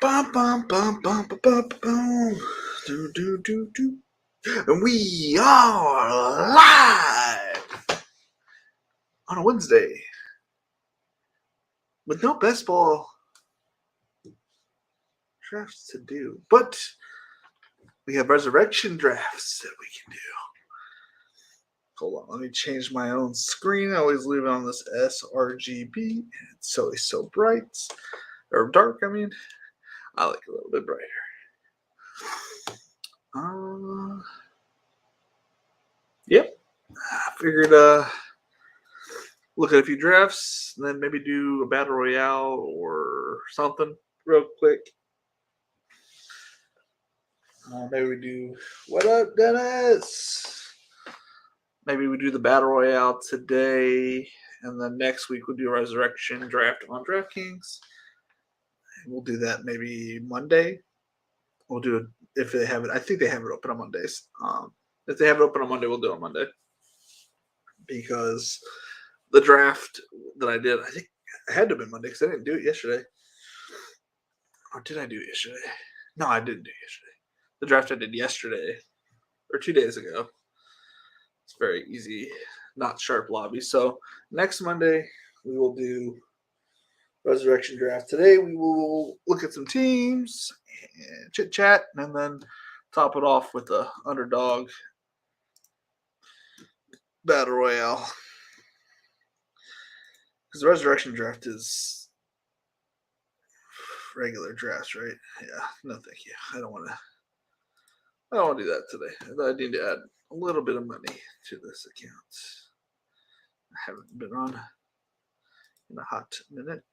Bum, bum, bum, bum, bum, bum, bum. Do, do, do, do. And we are live on a Wednesday with no best ball drafts to do, but we have resurrection drafts that we can do. Hold on, let me change my own screen. I always leave it on this sRGB. It's always so bright or dark. I mean, I like it a little bit brighter. Yep. I figured look at a few drafts, and then maybe do a battle royale or something real quick. Maybe we do. What up, Dennis? Maybe we do the battle royale today, and then next week we'll do a resurrection draft on DraftKings. We'll do that maybe Monday. We'll do it if they have it. I think they have it open on Mondays. If they have it open on Monday, we'll do it on Monday. Because the draft that I did, I think it had to have been Monday because I didn't do it yesterday. Or did I do it yesterday? No, I didn't do it yesterday. The draft I did yesterday or 2 days ago. It's very easy, not sharp lobby. So next Monday, we will do resurrection draft. Today, we will look at some teams and chit chat, and then top it off with the underdog battle royale. Because the resurrection draft is regular drafts, right? Yeah, no, thank you. I don't want to do that today. I need to add a little bit of money to this account. I haven't been on in a hot minute.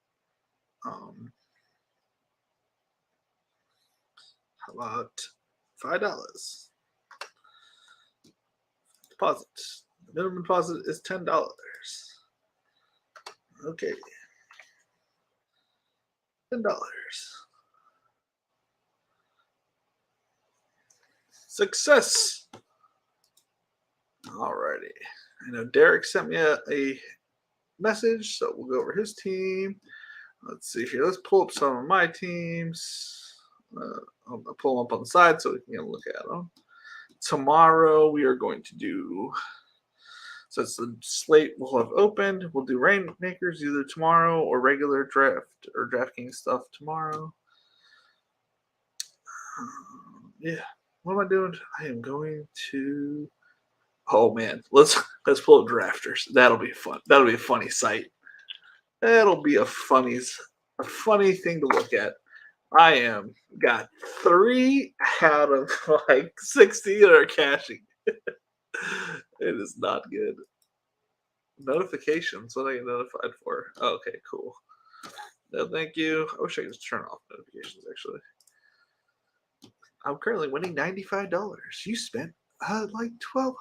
How about $5? Deposit. The minimum deposit is $10. Okay. $10. Success. Alrighty. I know Derek sent me a message, so we'll go over his team. Let's see here. Let's pull up some of my teams. I'll pull them up on the side so we can get a look at them. Tomorrow we are going to do, since the slate will have opened, we'll do Rainmakers either tomorrow or regular draft or DraftKings stuff tomorrow. Yeah. What am I doing? I am going to. Oh man, let's pull up drafters. That'll be fun. That'll be a funny sight. That'll be a funny thing to look at. I am got 3 out of like 60 that are cashing. It is not good. Notifications. What I get notified for? Oh, okay, cool. No, thank you. I wish I could just turn off notifications. Actually, I'm currently winning $95. You spent like $1,200.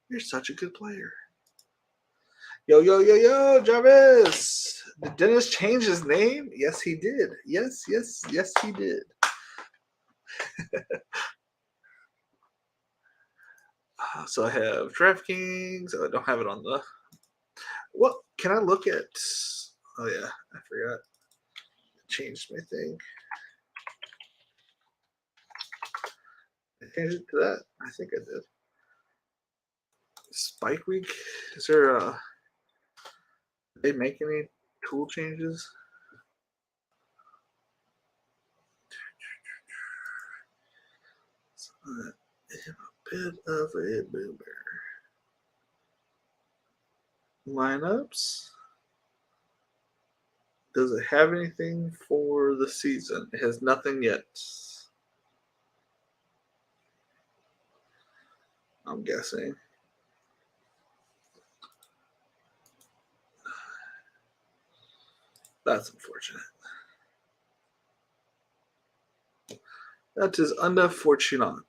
You're such a good player. Yo, Jarvis. Did Dennis change his name? Yes, he did. Yes, he did. So I have DraftKings. I don't have it on the. What can I look at? Oh yeah, I forgot. Changed my thing. I changed it to that. I think I did. Spike week. Is there did they make any tool changes? A bit of a boomer. Lineups. Does it have anything for the season? It has nothing yet. I'm guessing. That's unfortunate. That is unfortunate.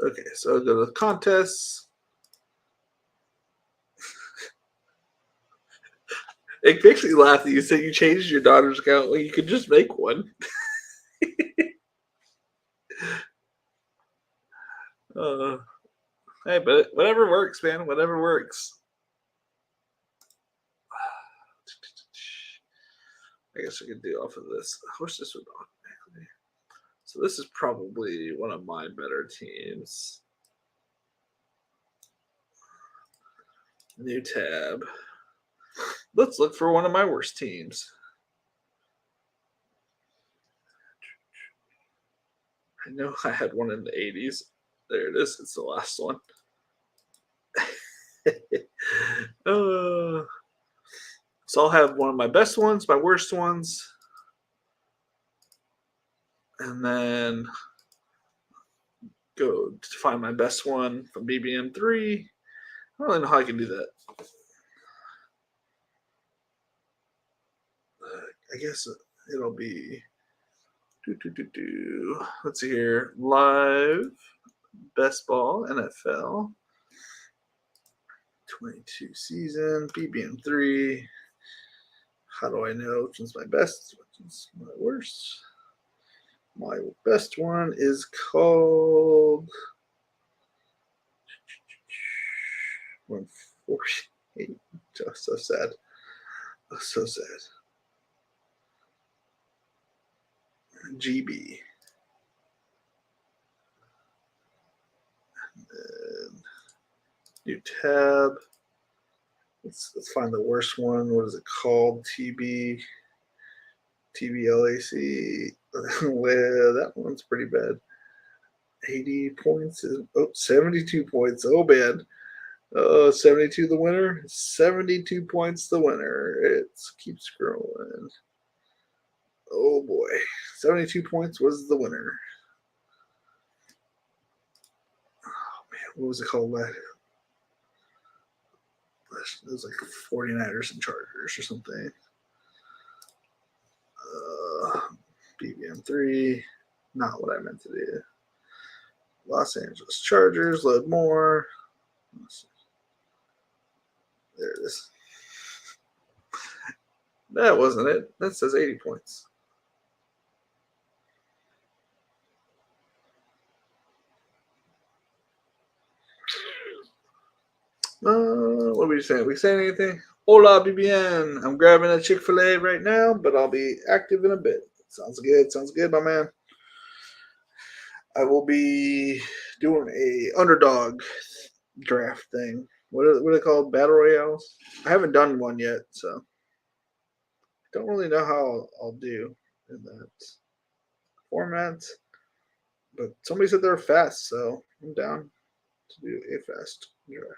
Okay, so go to the contests. It makes me laugh that you said you changed your daughter's account when you could just make one. Hey, but whatever works, man. Whatever works. I guess I could do off of this. I wish this would automatically. So this is probably one of my better teams. New tab. Let's look for one of my worst teams. I know I had one in the 80s. There it is. It's the last one. So I'll have one of my best ones, my worst ones, and then go to find my best one from BBM3. I don't really know how I can do that. I guess it'll be let's see here. Live best ball NFL 22 season BBM3. How do I know which one's my best? Which one's my worst? My best one is called 148. Just so sad. Oh, so sad. GB. And new tab. Let's find the worst one. What is it called? TBLAC. Well, that one's pretty bad. 80 points. 72 points. Oh, bad. 72 the winner. 72 points the winner. It keeps scrolling. Oh boy. 72 points was the winner. Oh man, what was it called? It was like 49ers and Chargers or something. BBM3. Not what I meant to do. Los Angeles Chargers. Load more. There it is. That wasn't it. That says 80 points. What are we saying? We saying anything? Hola, BBN. I'm grabbing a Chick-fil-A right now, but I'll be active in a bit. Sounds good. Sounds good, my man. I will be doing a underdog draft thing. What are they called? Battle Royales? I haven't done one yet, so I don't really know how I'll do in that format. But somebody said they're fast, so I'm down to do a fast draft.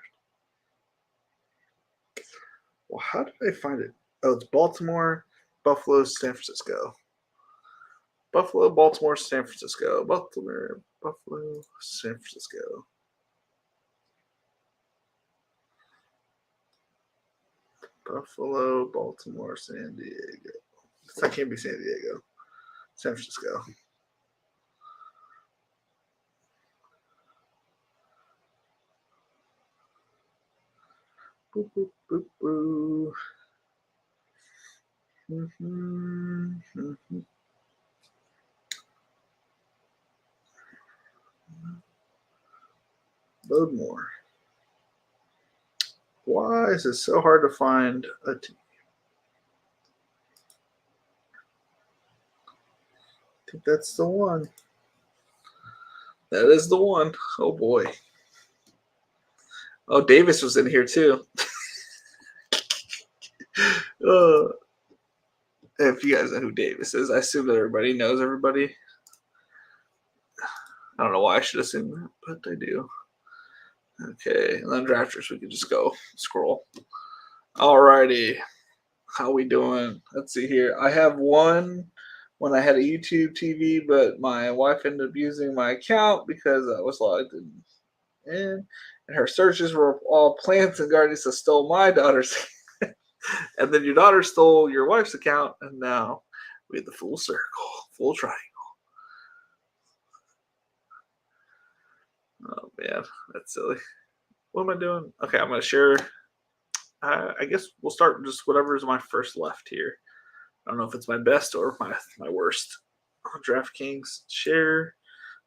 Well, how did I find it? Oh, it's Baltimore, Buffalo, San Francisco. Buffalo, Baltimore, San Francisco. Baltimore, Buffalo, San Francisco. Buffalo, Baltimore, San Diego. That can't be San Diego. San Francisco. Boop, boop, boop, boop. Load more. Why is it so hard to find a team? I think that's the one. That is the one. Oh boy. Oh, Davis was in here too. If you guys know who Davis is, I assume that everybody knows everybody. I don't know why I should assume that, but I do. Okay, and then drafters, we can just go scroll. Alrighty, how we doing? Let's see here. I have one when I had a YouTube TV, but my wife ended up using my account because I was logged in, and her searches were all plants and gardens, so stole my daughter's. And then your daughter stole your wife's account, and now we have the full circle, full triangle. Oh man, that's silly. What am I doing? Okay, I'm gonna share. I guess we'll start just whatever is my first left here. I don't know if it's my best or my worst. DraftKings share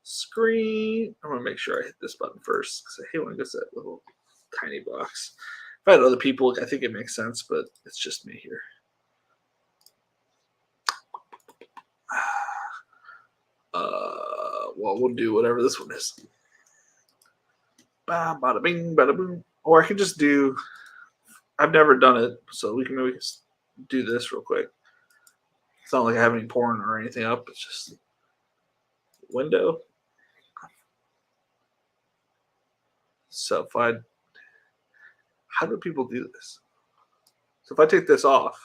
screen. I'm gonna make sure I hit this button first because I hate when it gets that little tiny box. If I had other people, I think it makes sense, but it's just me here. well, we'll do whatever this one is. Bada bing, bada boom. Or I could just do. I've never done it, so we can maybe just do this real quick. It's not like I have any porn or anything up. It's just window. So if I, how do people do this? So if I take this off,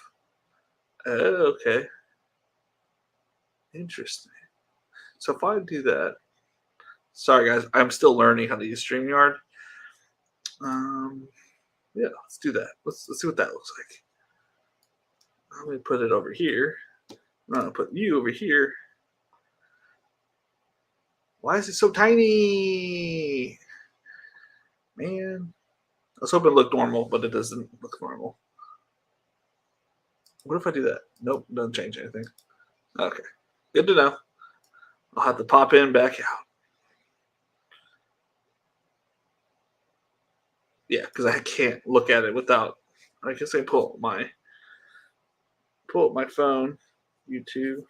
okay, interesting. So if I do that, sorry guys, I'm still learning how to use StreamYard. Yeah, let's do that. Let's see what that looks like. Let me put it over here. I'm gonna put you over here. Why is it so tiny? Man, I was hoping it looked normal, but it doesn't look normal. What if I do that? Nope, doesn't change anything. Okay, good to know. I'll have to pop in, back out. Yeah, because I can't look at it without. I guess I pull up my phone, YouTube.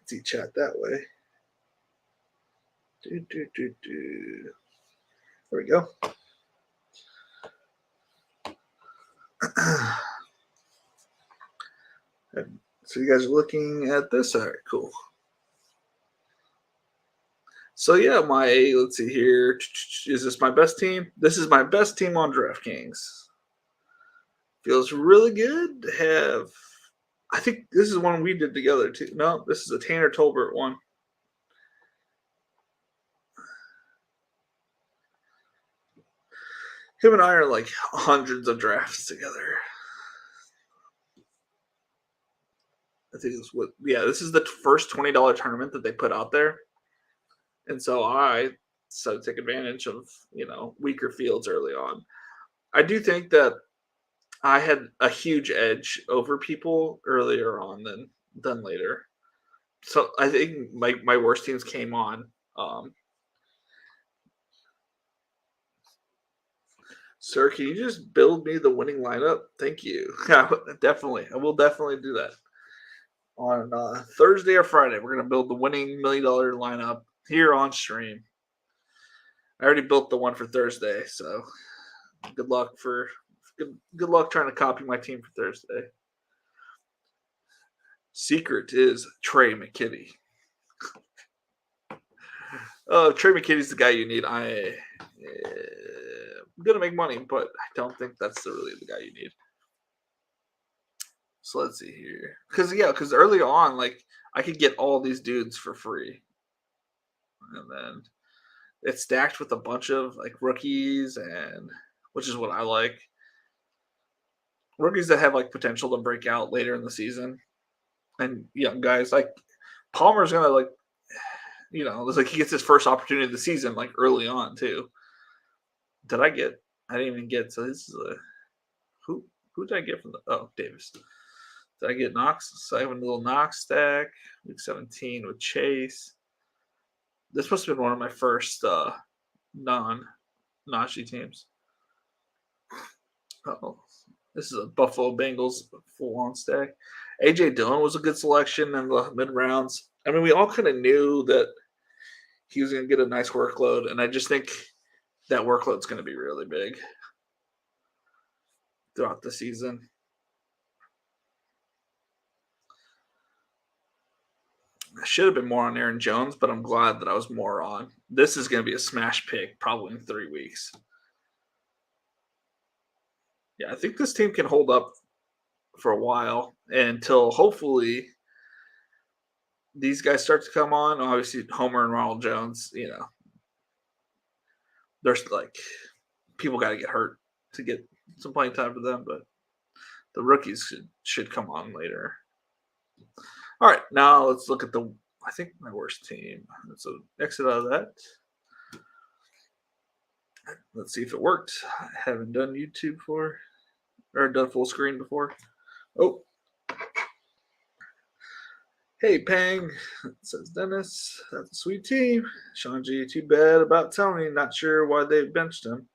See chat that way. There we go. So you guys are looking at this. All right, cool. So yeah, let's see here. Is this my best team? This is my best team on DraftKings. Feels really good to have. I think this is one we did together too. No, this is a Tanner Tolbert one. Him and I are like hundreds of drafts together. I think it's what. Yeah, this is the first $20 tournament that they put out there, and so I take advantage of weaker fields early on. I do think that I had a huge edge over people earlier on than later. So I think my worst teams came on. Sir, can you just build me the winning lineup? Thank you. Definitely. I will definitely do that. On Thursday or Friday, we're going to build the winning $1 million lineup here on stream. I already built the one for Thursday, so good luck good luck trying to copy my team for Thursday. Secret is Trey McKitty. Trey McKitty's the guy you need. I'm gonna make money, but I don't think that's really the guy you need. So let's see here, because early on, like I could get all these dudes for free, and then it's stacked with a bunch of like rookies, and which is what I like. Rookies that have like potential to break out later in the season, and young guys like Palmer's gonna it's like he gets his first opportunity of the season like early on too. I didn't even get. So this is who did I get from Davis? Did I get Knox? So I have a little Knox stack. Week 17 with Chase. This must have been one of my first non-Najee teams. This is a Buffalo Bengals full-on stack. A.J. Dillon was a good selection in the mid-rounds. I mean, we all kind of knew that he was going to get a nice workload, and I just think that workload's going to be really big throughout the season. I should have been more on Aaron Jones, but I'm glad that I was more on. This is going to be a smash pick probably in 3 weeks. Yeah, I think this team can hold up for a while until hopefully these guys start to come on. Obviously, Homer and Ronald Jones, there's like people got to get hurt to get some playing time for them, but the rookies should come on later. All right, now let's look at I think my worst team. So exit out of that. Let's see if it worked. I haven't done YouTube before, or done full screen before. Oh. Hey, Pang, says Dennis. That's a sweet team. Sean G, too bad about Tony. Not sure why they benched him.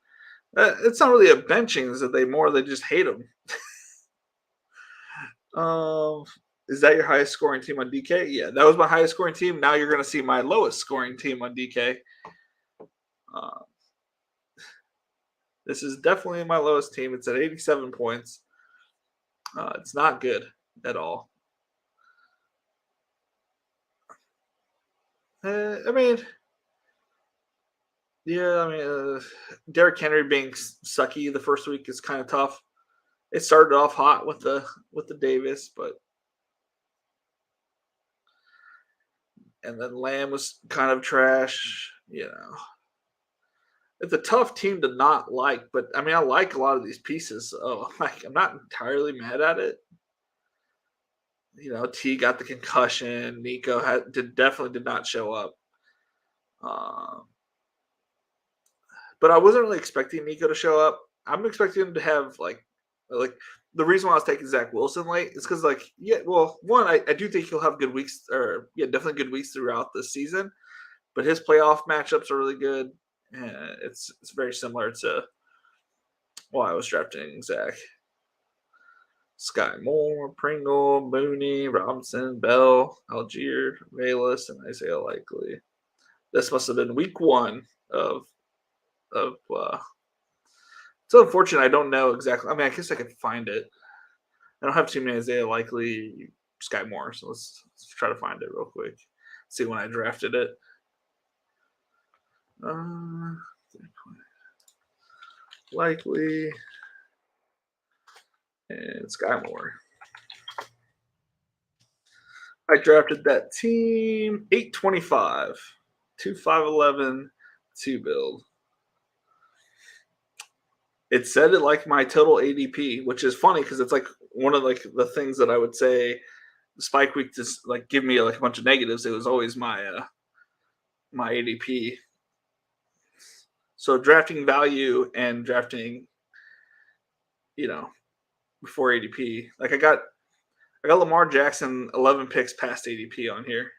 It's not really a benching. Is that they just hate him. Is that your highest scoring team on DK? Yeah, that was my highest scoring team. Now you're going to see my lowest scoring team on DK. Uh, this is definitely my lowest team. It's at 87 points. It's not good at all. I mean, yeah, Derrick Henry being sucky the first week is kind of tough. It started off hot with the Davis, and then Lamb was kind of trash. It's a tough team to not like, but I mean, I like a lot of these pieces, so I'm not entirely mad at it. T got the concussion. Nico definitely did not show up. But I wasn't really expecting Nico to show up. I'm expecting him to have like the reason why I was taking Zach Wilson late is because one, I do think he'll have good weeks, or definitely good weeks throughout the season. But his playoff matchups are really good, and it's very similar to why I was drafting Zach. Sky Moore, Pringle, Mooney, Robinson, Bell, Algier, Valus, and Isaiah Likely. This must have been week one of. It's unfortunate. I don't know exactly. I mean, I guess I could find it. I don't have too many Isaiah Likely, Sky Moore, so let's try to find it real quick. See when I drafted it. Likely and Sky Moore. I drafted that team 825, 2511, 2 build. It said it like my total ADP, which is funny because it's like one of the things that I would say Spike Week just give me a bunch of negatives. It was always my my ADP. So drafting value and drafting, before ADP. I got Lamar Jackson 11 picks past ADP on here.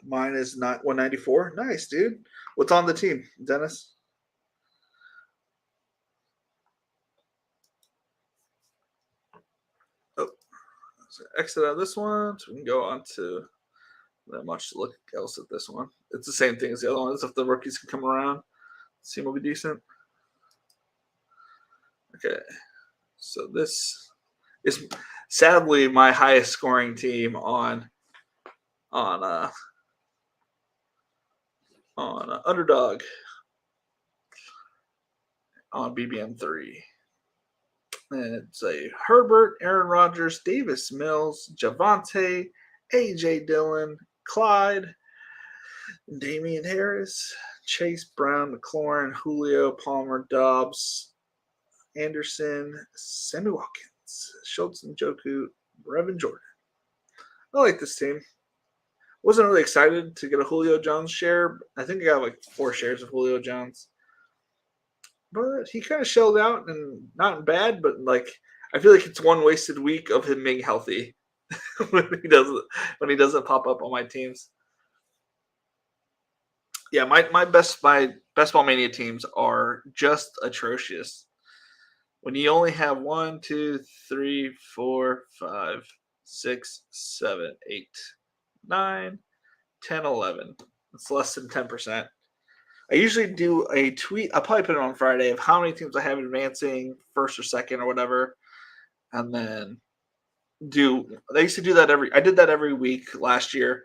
Mine is not 194. Nice, dude. What's on the team, Dennis? Oh, so exit out of this one, so we can go on to not much to look else at this one. It's the same thing as the other ones. If the rookies can come around, the team will be decent. Okay, so this is sadly my highest scoring team on Underdog on BBM3. And it's a Herbert, Aaron Rodgers, Davis Mills, Javante, A.J. Dillon, Clyde, Damian Harris, Chase Brown, McLaurin, Julio, Palmer, Dobbs, Anderson, Sammy Watkins, Schultz and Njoku, Brevin Jordan. I like this team. Wasn't really excited to get a Julio Jones share. I think I got 4 shares of Julio Jones. But he kind of shelled out, and not bad, but I feel like it's one wasted week of him being healthy when he doesn't pop up on my teams. Yeah, my best ball mania teams are just atrocious. When you only have 1, 2, 3, 4, 5, 6, 7, 8, 9, 10, 11. It's less than 10%. I usually do a tweet. I'll probably put it on Friday of how many teams I have advancing first or second or whatever. And then I used to do that I did that every week last year.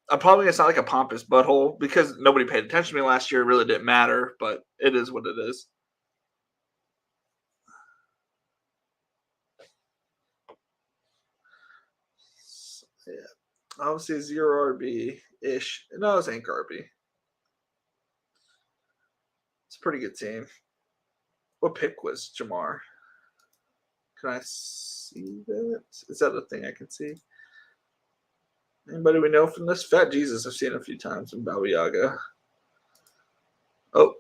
I'm probably going to sound like a pompous butthole because nobody paid attention to me last year. It really didn't matter, but it is what it is. So, yeah. Obviously, 0 RB-ish. No, it's Anchor RB. It's a pretty good team. What pick was Jamar? Can I see that? Is that a thing I can see? Anybody we know from this? Fat Jesus, I've seen a few times in Baba Yaga. Oh.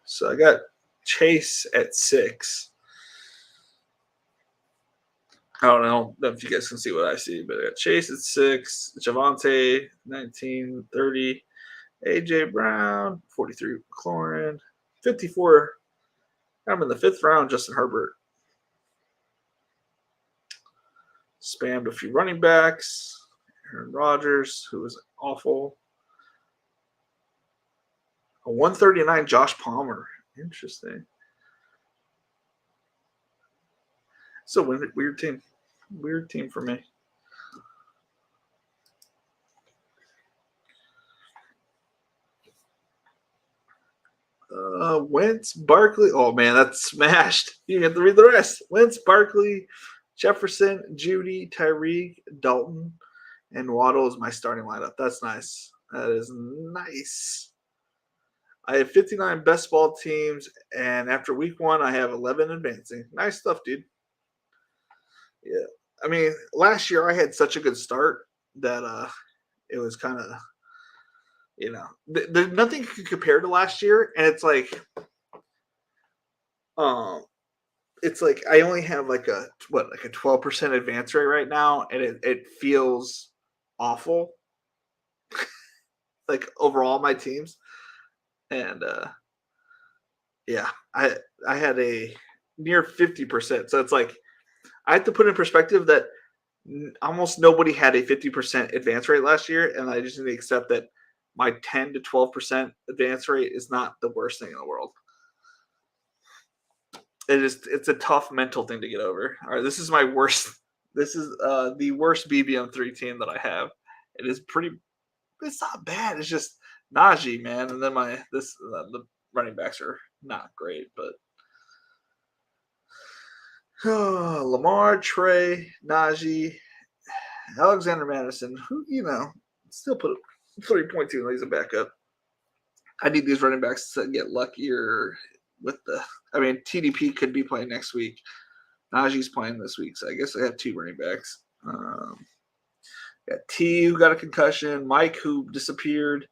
So I got Chase at 6. I don't know if you guys can see what I see, but I got Chase at 6, Javante 19, 30, AJ Brown 43, McLaurin 54. I'm in the 5th round, Justin Herbert. Spammed a few running backs. Aaron Rodgers, who was awful. A 139 Josh Palmer. Interesting. It's a weird team. Weird team for me. Wentz, Barkley. Oh, man, that's smashed. You have to read the rest. Wentz, Barkley, Jefferson, Judy, Tyreek, Dalton, and Waddle is my starting lineup. That's nice. That is nice. I have 59 best ball teams, and after week 1, I have 11 advancing. Nice stuff, dude. Yeah. I mean, last year I had such a good start that it was kind of, there's nothing could compare to last year, and it's like I only have like a 12% advance rate right now, and it feels awful. Like overall my teams, and yeah, I had a near 50%. So it's like I have to put in perspective that almost nobody had a 50% advance rate last year, and I just need to accept that my 10 to 12% advance rate is not the worst thing in the world. It's a tough mental thing to get over. All right, this is my worst. This is the worst BBM3 team that I have. It is pretty. It's not bad. It's just Najee, man, and then the running backs are not great, but Lamar, Trey, Najee, Alexander Madison, who still put 3.2 and he's a backup. I need these running backs to get luckier with TDP could be playing next week. Najee's playing this week, so I guess I have 2 running backs. Got T, who got a concussion. Mike, who disappeared.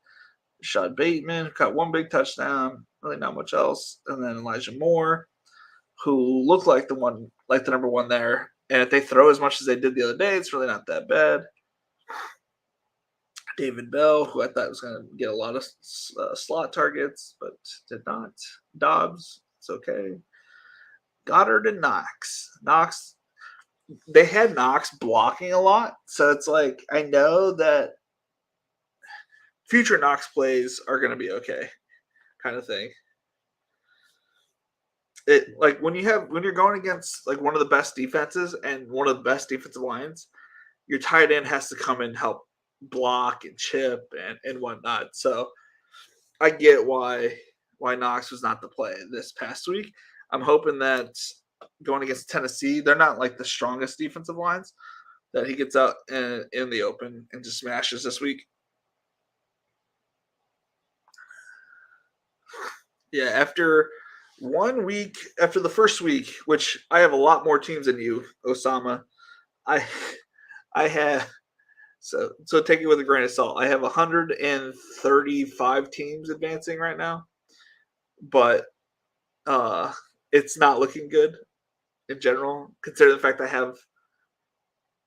Rashad Bateman, who got 1 big touchdown. Really not much else. And then Elijah Moore, who looked like the number 1 there. And if they throw as much as they did the other day, it's really not that bad. David Bell, who I thought was going to get a lot of slot targets, but did not. Dobbs, it's okay. Goddard and Knox. They had Knox blocking a lot, so it's like I know that future Knox plays are going to be okay, kind of thing. It like when you're going against like one of the best defenses and one of the best defensive lines, your tight end has to come and help block and chip and whatnot. So I get why Knox was not the play this past week. I'm hoping that going against Tennessee, they're not like the strongest defensive lines, that he gets out in the open and just smashes this week. Yeah, after 1 week, after the first week, which I have a lot more teams than you, Osama, I have so take it with a grain of salt. I have 135 teams advancing right now, but it's not looking good in general. Consider the fact I have,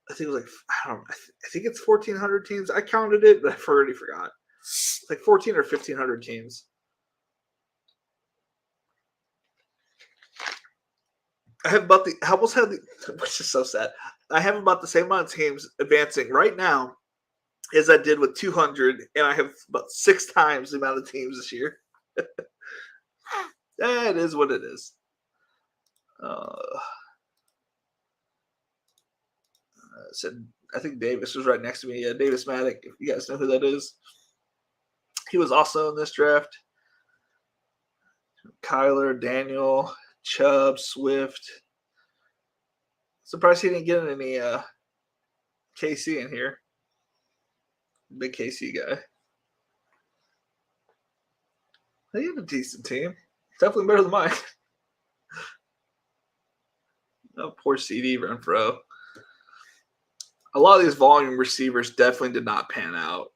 I think it was like I don't know, I think it's 1,400 teams. I counted it, but I've already forgot. It's like 1,400 or 1,500 teams. I have about I almost have which is so sad. I have about the same amount of teams advancing right now as I did with 200, and I have about 6 times the amount of teams this year. It is what it is. Said I think Davis was right next to me. Yeah, Davis Maddock. If you guys know who that is, he was also in this draft. Kyler, Daniel, Chubb, Swift. Surprised he didn't get any KC in here. Big KC guy. He had a decent team. Definitely better than mine. Oh, poor CD Renfro. A lot of these volume receivers definitely did not pan out.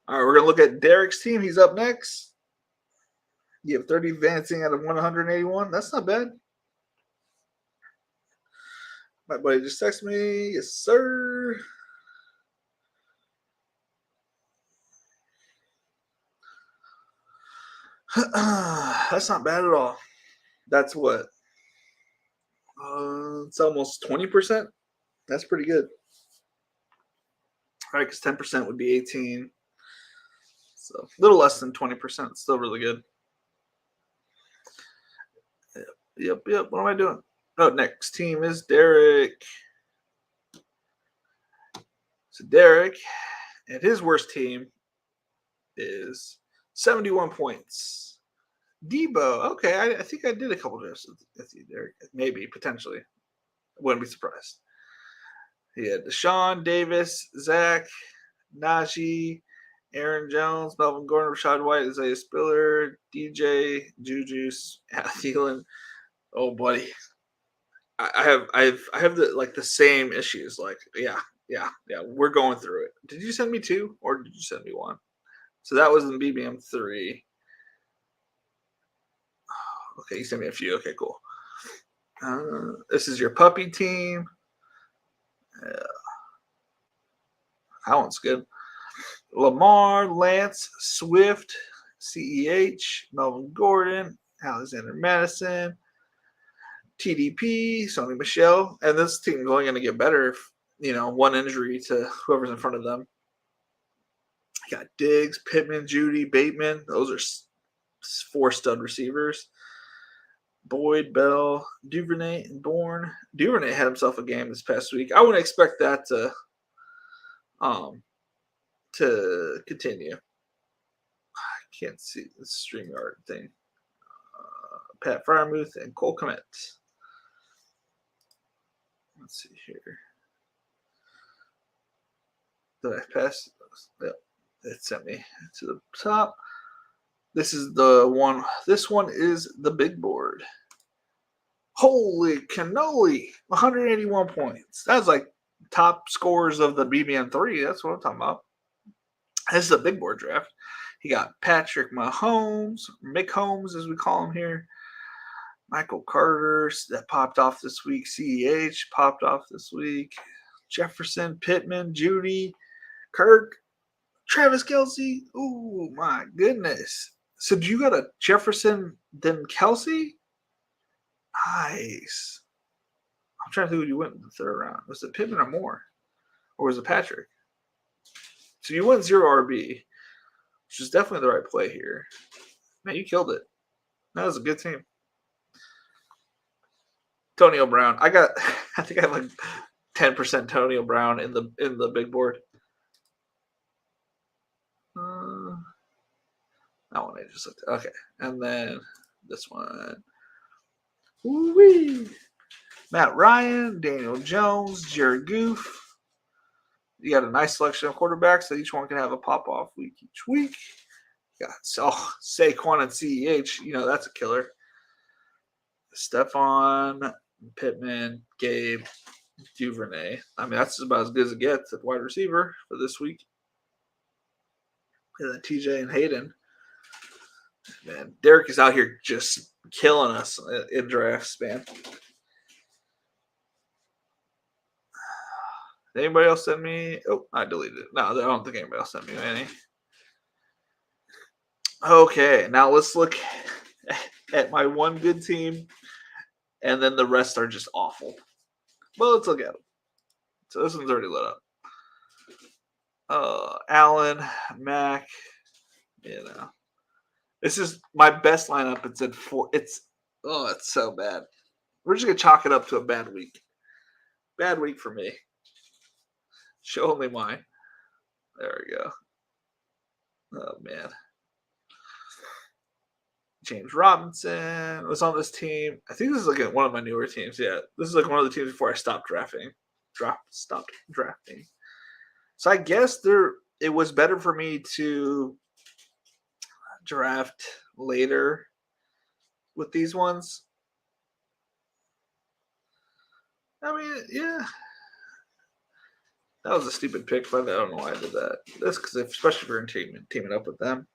All right, we're going to look at Derek's team. He's up next. You have 30 advancing out of 181. That's not bad. My buddy just texted me. Yes, sir. That's not bad at all. That's what? It's almost 20%. That's pretty good. Right, because 10% would be 18. So a little less than 20%. Still really good. Yep. What am I doing? Oh, next team is Derek. So Derek and his worst team is 71 points. Debo. Okay, I think I did a couple drafts with you, Derek. Maybe, potentially. Wouldn't be surprised. He had Deshaun, Davis, Zach, Najee, Aaron Jones, Melvin Gordon, Rashad White, Isaiah Spiller, DJ, Juju, Thielen. Oh, buddy, I have the same issues. Like, yeah. We're going through it. Did you send me 2 or did you send me 1? So that was in BBM 3. Okay, you sent me a few. Okay, cool. This is your puppy team. That one's good. Lamar, Lance, Swift, CEH, Melvin Gordon, Alexander Madison, TDP, Sony Michelle. And this team is only going to get better if, one injury to whoever's in front of them. You got Diggs, Pittman, Judy, Bateman. Those are 4 stud receivers. Boyd, Bell, Duvernay, and Bourne. Duvernay had himself a game this past week. I wouldn't expect that to continue. I can't see the StreamYard thing. Pat Fryermuth and Cole Kmet. Let's see here. Did I pass? Yep. It sent me to the top. This is the one. This one is the big board. Holy cannoli! 181 points. That's like top scores of the BBN 3. That's what I'm talking about. This is a big board draft. He got Patrick Mahomes, Mick Holmes, as we call him here. Michael Carter, that popped off this week. CEH popped off this week. Jefferson, Pittman, Judy, Kirk, Travis Kelce. Oh, my goodness. So do you got a Jefferson, then Kelce? Nice. I'm trying to think who you went in the 3rd round. Was it Pittman or Moore? Or was it Patrick? So you went 0 RB, which is definitely the right play here. Man, you killed it. That was a good team. Antonio Brown. I think I have like 10% Antonio Brown in the big board. That one I just looked at. Okay. And then this one. Woo-wee. Matt Ryan, Daniel Jones, Jared Goof. You got a nice selection of quarterbacks, so each one can have a pop-off week each week. You got Saquon and CEH. That's a killer. Stephon, Pittman, Gabe, Duvernay. I mean, that's about as good as it gets at wide receiver for this week. And then TJ and Hayden. Man, Derek is out here just killing us in drafts, man. Did anybody else send me? Oh, I deleted it. No, I don't think anybody else sent me any. Okay, now let's look at my one good team, and then the rest are just awful. Well, let's look at them. So this one's already lit up. Allen, Mac, This is my best lineup. It's at 4. It's so bad. We're just gonna chalk it up to a bad week. Bad week for me. Show only mine. There we go. Oh man. James Robinson was on this team. I think this is like one of my newer teams. Yeah, this is like one of the teams before I stopped drafting. Stopped drafting. So I guess it was better for me to draft later with these ones. I mean, yeah. That was a stupid pick, but I don't know why I did that. That's because, especially if you're teaming up with them.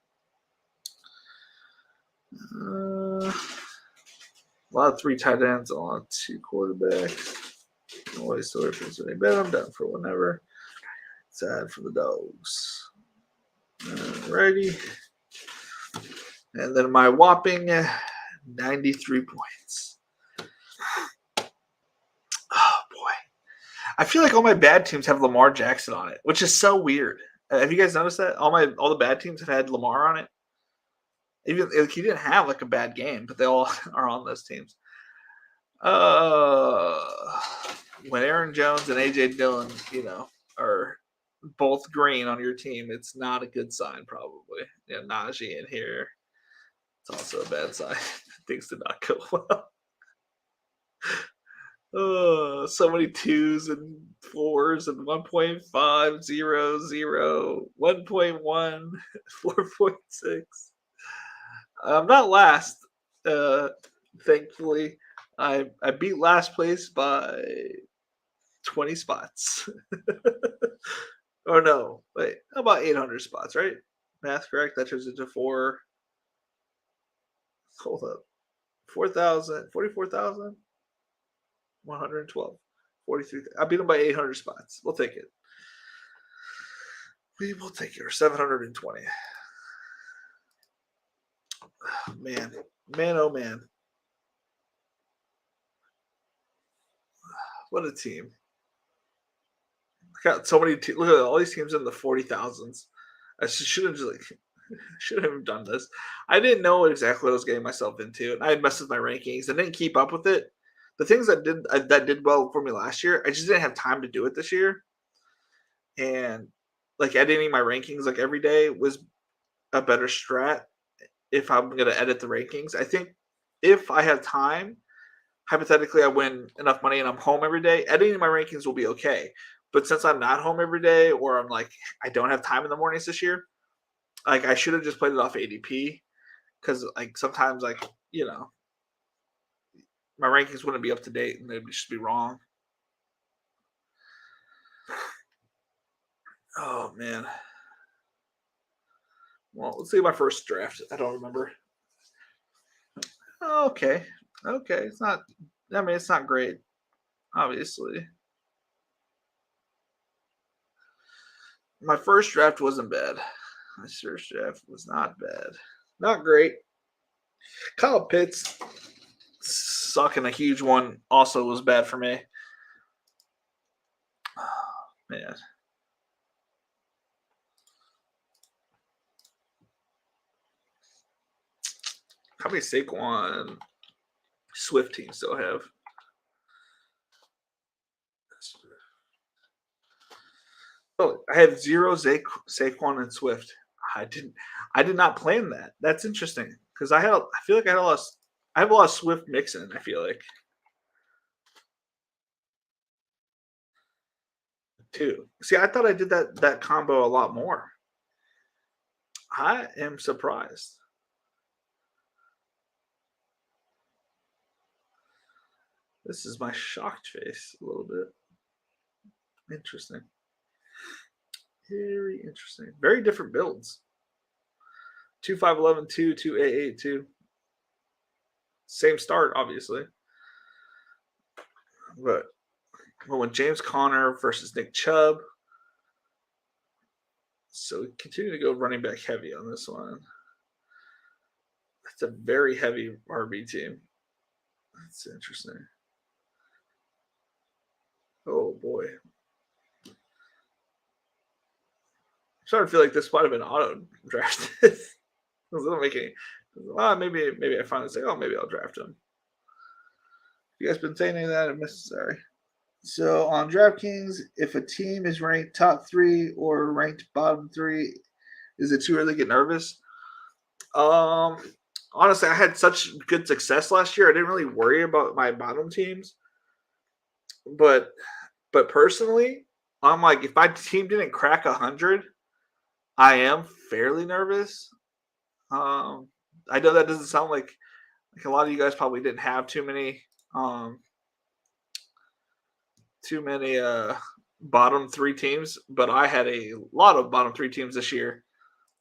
A lot of 3 tight ends, a lot of 2 quarterbacks. Always still reference any bet. I'm done for whenever. Sad for the dogs. Alrighty. And then my whopping 93 points. Oh, boy. I feel like all my bad teams have Lamar Jackson on it, which is so weird. Have you guys noticed that? All the bad teams have had Lamar on it. Even like, he didn't have like a bad game, but they all are on those teams. Uh, when Aaron Jones and AJ Dillon, are both green on your team, it's not a good sign, probably. Yeah, Najee in here. It's also a bad sign. Things did not go well. Oh, so many 2s and 4s and 1.5, 0, 0, 1.1, 4.6. I'm not last, thankfully. I beat last place by 20 spots. Oh no, wait, about 800 spots, right? Math correct. That turns into four. Hold up, 4,000, 44,000, 112, 43. I beat him by 800 spots. We'll take it. We will take it. Or 720. Man, oh man, what a team! Got so many. Look at all these teams in the 40,000s. I should have should have done this. I didn't know exactly what I was getting myself into, and I had messed with my rankings and didn't keep up with it. The things that did well for me last year, I just didn't have time to do it this year. And like editing my rankings like every day was a better strat if I'm gonna edit the rankings. I think if I have time, hypothetically I win enough money and I'm home every day, editing my rankings will be okay. But since I'm not home every day, or I'm like I don't have time in the mornings this year, like I should have just played it off ADP, because like sometimes my rankings wouldn't be up to date and they'd just be wrong. Oh man. Well, let's see my first draft. I don't remember. Oh, okay. Okay. It's not, I mean, it's not great, obviously. My first draft wasn't bad. My first draft was not bad. Not great. Kyle Pitts sucking a huge one also was bad for me. Oh, man. How many Saquon Swift teams still have? Oh, I have 0 Saquon and Swift. I did not plan that. That's interesting because I feel like I have a lot of Swift mixing. I feel like too. See, I thought I did that combo a lot more. I am surprised. This is my shocked face a little bit. Interesting. Very interesting. Very different builds. 2-5-11, 2, 2-8-8, 2. Same start, obviously. But when James Conner versus Nick Chubb. So we continue to go running back heavy on this one. That's a very heavy RB team. That's interesting. Oh boy. I'm starting to feel like this might have been auto drafted. Doesn't make any. Well, maybe I finally say, oh, maybe I'll draft him. You guys been saying any of that unnecessary? So on DraftKings, if a team is ranked top 3 or ranked bottom 3, is it too early to get nervous? Honestly, I had such good success last year. I didn't really worry about my bottom teams. But personally, I'm like, if my team didn't crack 100, I am fairly nervous. I know that doesn't sound like a lot of you guys probably didn't have too many bottom 3 teams, but I had a lot of bottom 3 teams this year.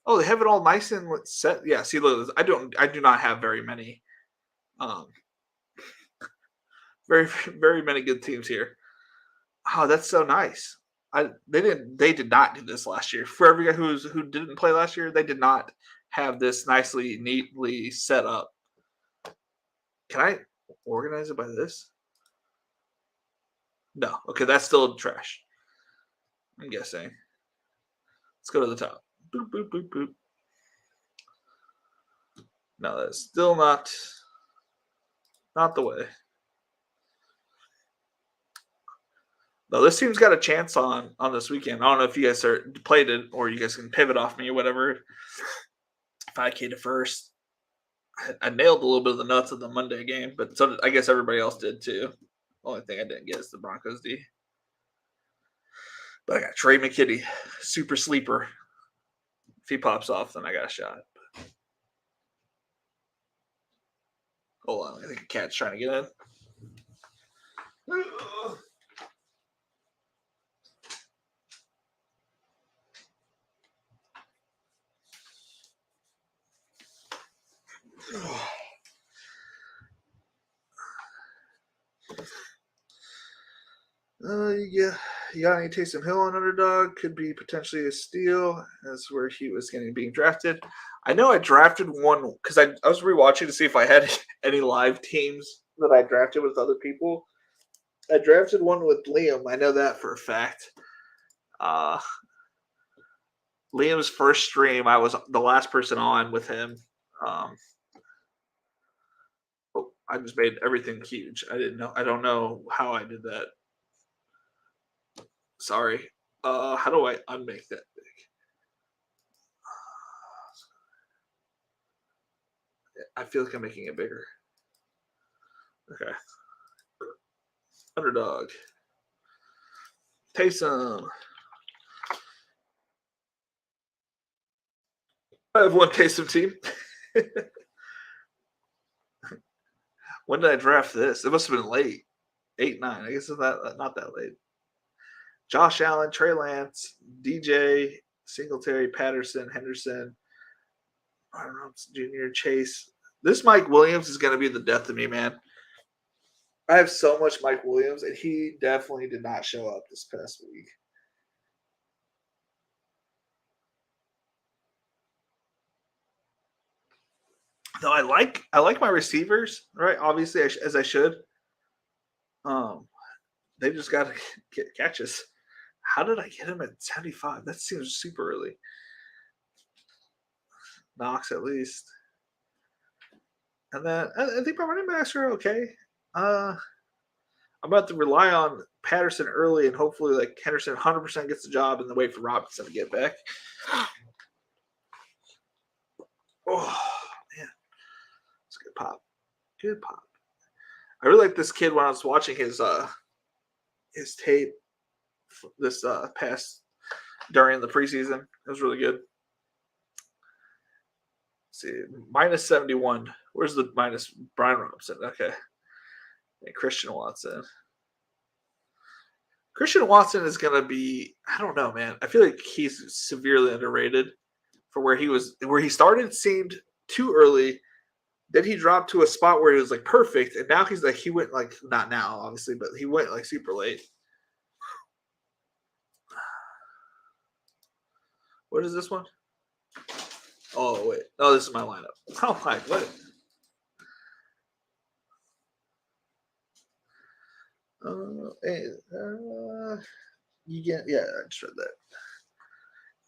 Oh, they have it all nice and set. Yeah, see, look, I do not have very many, very very many good teams here. Oh, that's so nice. They did not do this last year. For every guy who didn't play last year, they did not have this neatly set up. Can I organize it by this? No. Okay, that's still trash. I'm guessing. Let's go to the top. Boop, boop, boop, boop. No, that's still not the way. No, this team's got a chance on this weekend. I don't know if you guys played it or you guys can pivot off me or whatever. 5K to first. I nailed a little bit of the nuts of the Monday game, but so I guess everybody else did too. Only thing I didn't get is the Broncos D. But I got Trey McKitty, super sleeper. If he pops off, then I got a shot. Hold on, I think a cat's trying to get in. You got any Taysom Hill on underdog? Could be potentially a steal. That's where he was being drafted. I know I drafted one because I was rewatching to see if I had any live teams that I drafted with other people. I drafted one with Liam. I know that for a fact. Liam's first stream, I was the last person on with him. I just made everything huge. I don't know how I did that. Sorry. How do I unmake that big? I feel like I'm making it bigger. Okay. Underdog. Taysom. I have one Taysom team. When did I draft this? It must have been late. 8-9. I guess it's not that late. Josh Allen, Trey Lance, DJ, Singletary, Patterson, Henderson, Arnold Jr., Chase. This Mike Williams is going to be the death of me, man. I have so much Mike Williams, and he definitely did not show up this past week. No, I like my receivers, right? Obviously, as I should. They just got to get catches. How did I get him at 75? That seems super early. Knox at least. And then I think my running backs are okay. I'm about to rely on Patterson early and hopefully like Henderson 100% gets the job and then wait for Robinson to get back. Oh, man. It's a good pop. Good pop. I really like this kid when I was watching his tape this past during the preseason. It was really good. Let's see, minus 71. Where's the minus? Brian Robinson. Okay. And Christian Watson. Christian Watson is going to be, I don't know, man. I feel like he's severely underrated for where he started seemed too early. Then he dropped to a spot where he was like perfect. And now he went like, not now, obviously, but he went like super late. What is this one? Oh, wait. Oh, this is my lineup. Oh, my, what? You get, yeah, I just read that.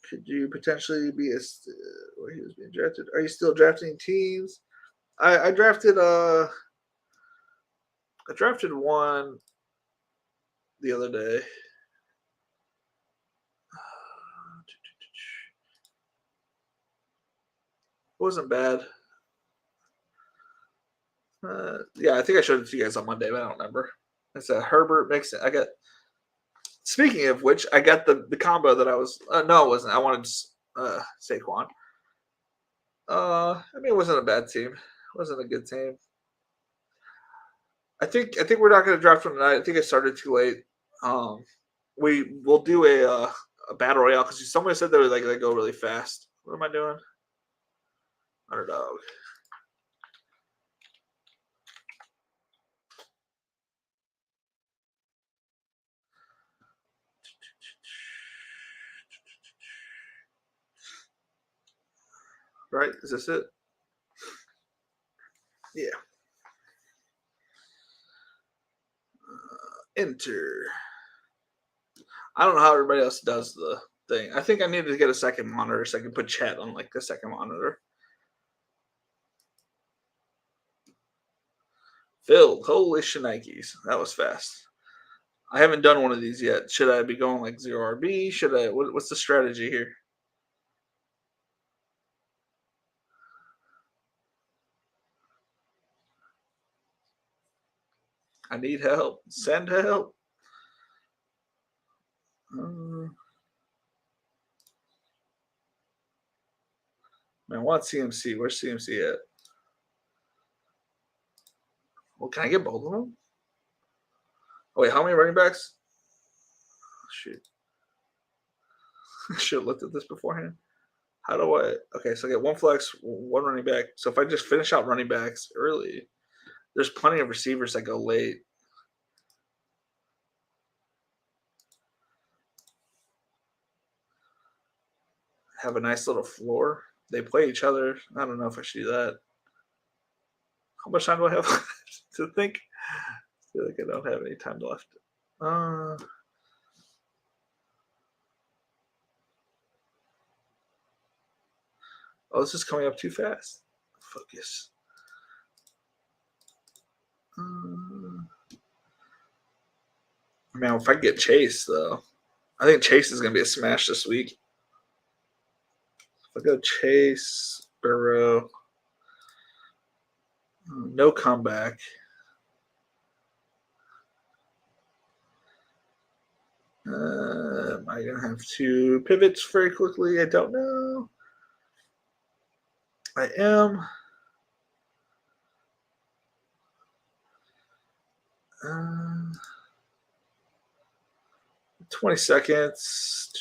Could you potentially be where he was being drafted? Are you still drafting teams? I drafted one the other day. It wasn't bad. Yeah, I think I showed it to you guys on Monday, but I don't remember. It's a Herbert mix. I got. Speaking of which, I got the combo that I was. No, it wasn't. I wanted Saquon. I mean, it wasn't a bad team. It wasn't a good team. I think we're not going to draft one tonight. I think I started too late. We'll do a battle royale because somebody said they go really fast. What am I doing? Underdog. right? Is this it? Yeah. Enter. I don't know how everybody else does the thing. I think I need to get a second monitor so I can put chat on like the second monitor. Filled. Holy shnikes. That was fast. I haven't done one of these yet. Should I be going like 0 RB? Should I? What's the strategy here? I need help. Send help. Man, I want CMC. Where's CMC at? Well, can I get both of them? Oh, wait, how many running backs? Shoot. I should have looked at this beforehand. How do I? Okay, so I get one flex, one running back. So if I just finish out running backs early, there's plenty of receivers that go late. Have a nice little floor. They play each other. I don't know if I should do that. How much time do I have to think? I feel like I don't have any time left. Oh, this is coming up too fast. Focus. Man, if I get Chase, though, I think Chase is going to be a smash this week. If I go Chase, Burrow, no comeback. Am I going to have to pivot very quickly? I don't know. I am. 20 seconds.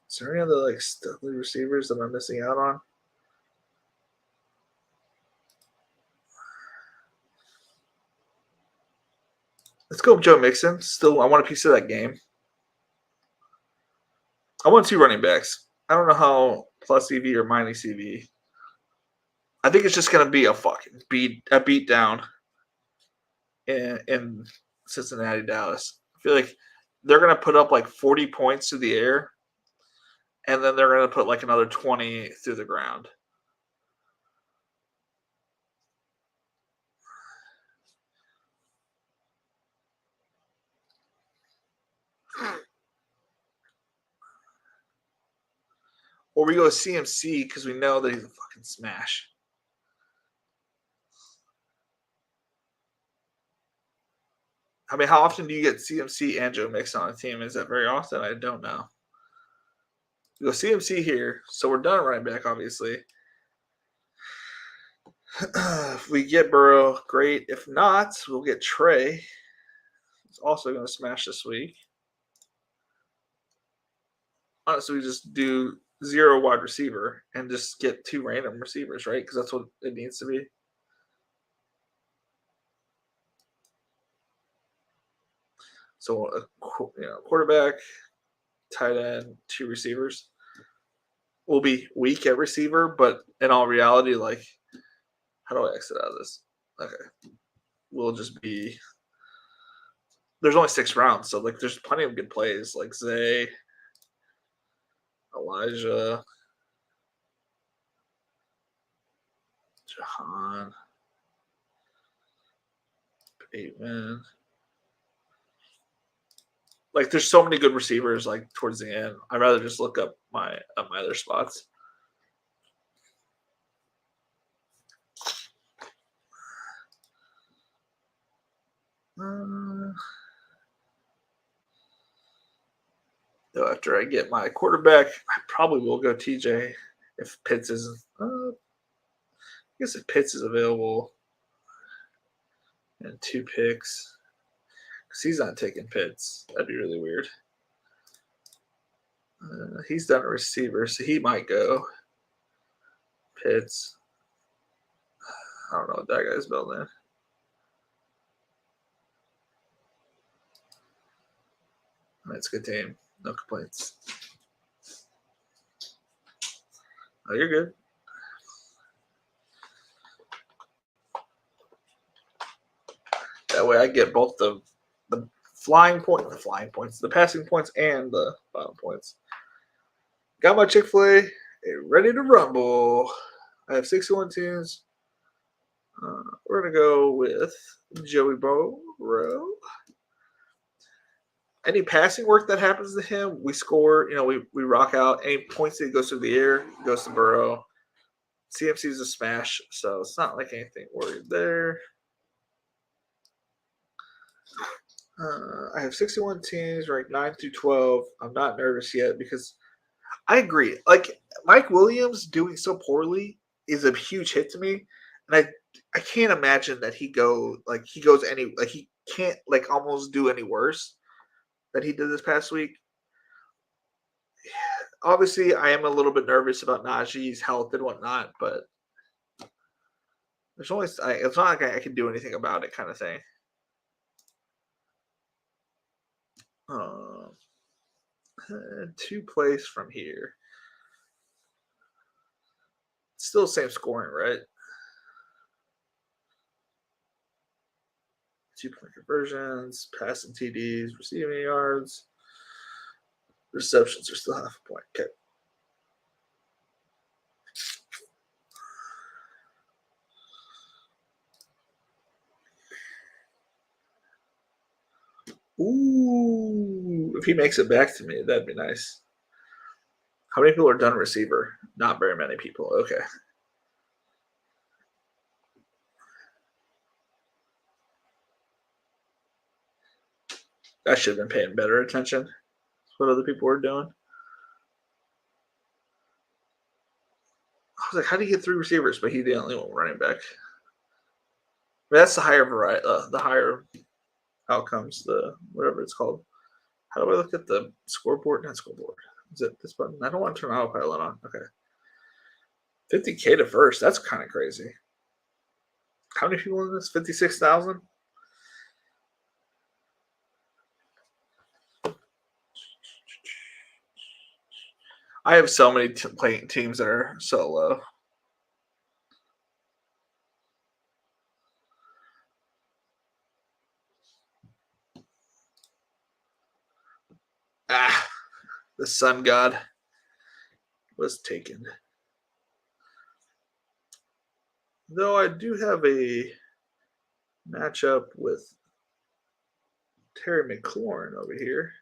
Is there any other like studly receivers that I'm missing out on? Let's go with Joe Mixon. Still, I want a piece of that game. I want 2 running backs. I don't know how plus EV or minus EV. I think it's just going to be a fucking beat down in Cincinnati, Dallas. I feel like they're going to put up like 40 points through the air, and then they're going to put like another 20 through the ground. Or we go CMC because we know that he's a fucking smash. I mean, how often do you get CMC and Joe Mixon on a team? Is that very often? I don't know. We go CMC here, so we're done running back, obviously. If we get Burrow, great. If not, we'll get Trey. He's also going to smash this week. Honestly, we just do 0 wide receiver and just get 2 random receivers, right? Because that's what it needs to be. So, quarterback, tight end, 2 receivers. We'll be weak at receiver, but in all reality, like, how do I exit out of this? Okay. We'll just be. There's only 6 rounds, so like there's plenty of good plays like Zay, Elijah, Jahan, Bateman. Like there's so many good receivers like towards the end. I'd rather just look up my other spots. So after I get my quarterback, I probably will go TJ if Pitts isn't. I guess if Pitts is available and 2 picks, because he's not taking Pitts, that'd be really weird. He's done a receiver, so he might go Pitts. I don't know what that guy's building. It's a good team. No complaints. Oh, you're good. That way I get both the the passing points, and the bottom points. Got my Chick-fil-A ready to rumble. I have 61 teams. We're going to go with Joey Burrow. Any passing work that happens to him, we score. We rock out. Any points that he goes through the air, goes to Burrow. CMC is a smash, so it's not like anything worried there. I have 61 teams ranked 9 through 12. I'm not nervous yet because I agree. Like, Mike Williams doing so poorly is a huge hit to me, and I can't imagine that he goes he can't almost do any worse than he did this past week. Obviously, I am a little bit nervous about Najee's health and whatnot, but it's not like I can do anything about it, kind of thing. 2 plays from here. Still same scoring, right? 2-point conversions, passing TDs, receiving yards. Receptions are still half a point. Okay. Ooh, if he makes it back to me, that'd be nice. How many people are done receiver? Not very many people. Okay. I should have been paying better attention to what other people were doing. I was like, how do you get 3 receivers? But he's the only one running back. That's the higher variety, the higher outcomes, the whatever it's called. How do I look at the scoreboard? Not scoreboard. Is it this button? I don't want to turn autopilot on. Okay. 50K to first. That's kind of crazy. How many people in this? 56,000? I have so many teams that are so low. The sun god was taken. Though I do have a matchup with Terry McLaurin over here.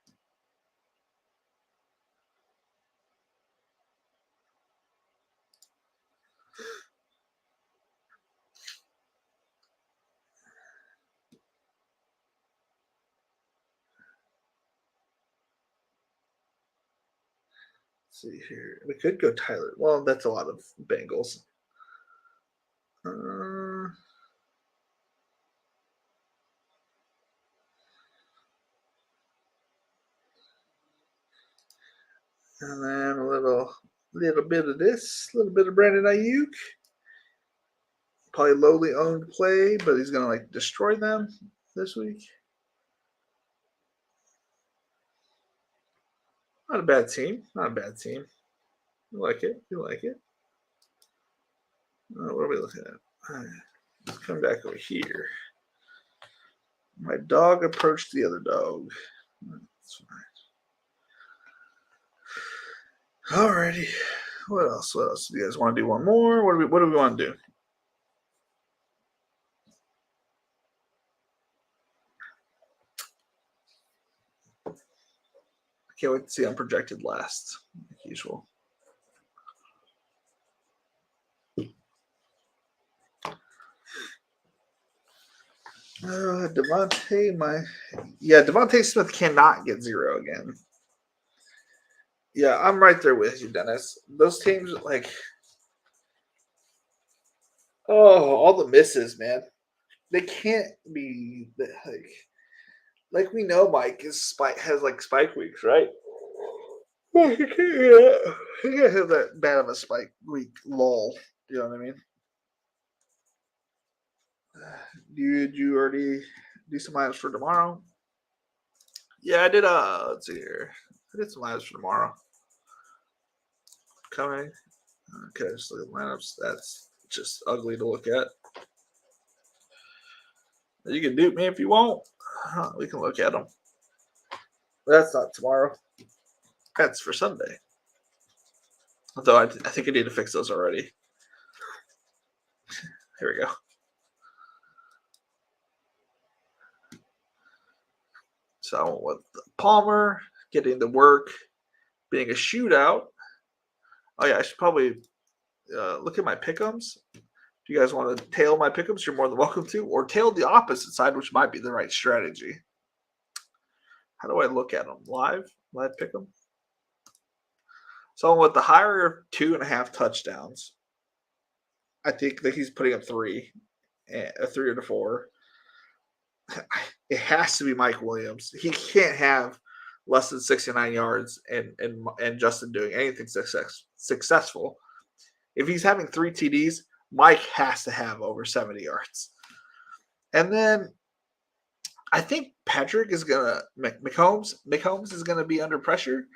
Let's see here. We could go Tyler. Well, that's a lot of Bengals. And then a little bit of this, a little bit of Brandon Ayuk. Probably lowly owned play, but he's gonna destroy them this week. Not a bad team. Not a bad team. You like it. You like it. What are we looking at? Let's come back over here. My dog approached the other dog. That's fine. Alrighty. What else? What else? Do you guys want to do one more? What do we want to do? I can't wait to see I'm projected last, like usual. Devontae Smith cannot get 0 again. Yeah, I'm right there with you, Dennis. Those teams, all the misses, man. They can't be like we know Mike has spike weeks, right? Well, he can't have that bad of a spike week, lol. You know what I mean? Did you already do some lineups for tomorrow? Yeah, I did. Let's see here. I did some lineups for tomorrow. Coming. Okay, just look at lineups. That's just ugly to look at. You can dupe me if you want. We can look at them. That's not tomorrow. That's for Sunday. Although I think I need to fix those already. Here we go. So I went with Palmer getting the work, being a shootout. Oh yeah, I should probably look at my pick'ems. If you guys want to tail my pick'ems, you're more than welcome to, or tail the opposite side, which might be the right strategy. How do I look at them? Live pick'em. So with the higher of 2.5 touchdowns, I think that he's putting up 3, a 3 or a 4. It has to be Mike Williams. He can't have less than 69 yards and Justin doing anything successful. If he's having 3 TDs, Mike has to have over 70 yards. And then I think Patrick is gonna McCombs is gonna be under pressure.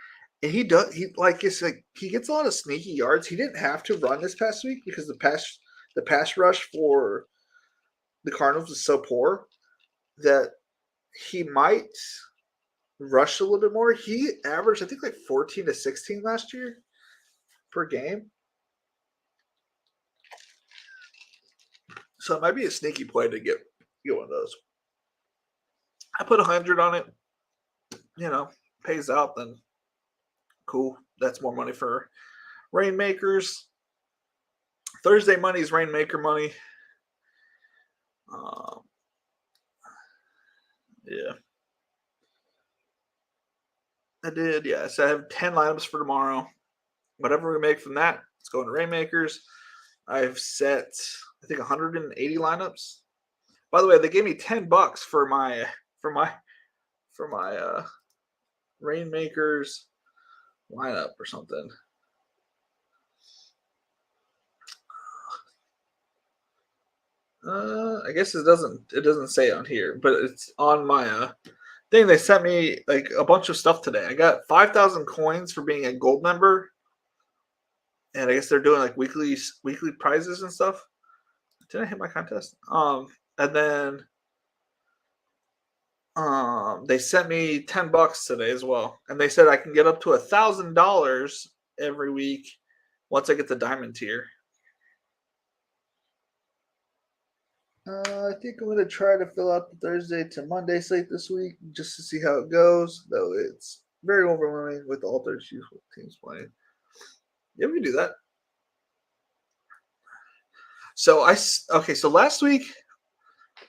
And he gets a lot of sneaky yards. He didn't have to run this past week because the pass rush for the Cardinals is so poor that he might rush a little bit more. He averaged, I think, like 14 to 16 last year per game. So it might be a sneaky play to get one of those. I put 100 on it. Pays out, then cool. That's more money for Rainmakers. Thursday money is Rainmaker money. Yeah. I did, yeah. So I have 10 lineups for tomorrow. Whatever we make from that, it's going to Rainmakers. I've set, I think, 180 lineups. By the way, they gave me $10 for my Rainmakers lineup or something. I guess it doesn't say on here, but it's on my thing. They sent me like a bunch of stuff today. I got 5,000 coins for being a gold member, and I guess they're doing like weekly prizes and stuff. Did I hit my contest? And then they sent me $10 today as well, and they said I can get up to $1,000 every week once I get the diamond tier. I think I'm going to try to fill out the Thursday to Monday slate this week just to see how it goes, though it's very overwhelming with all 32 teams playing. Yeah, we can do that. So last week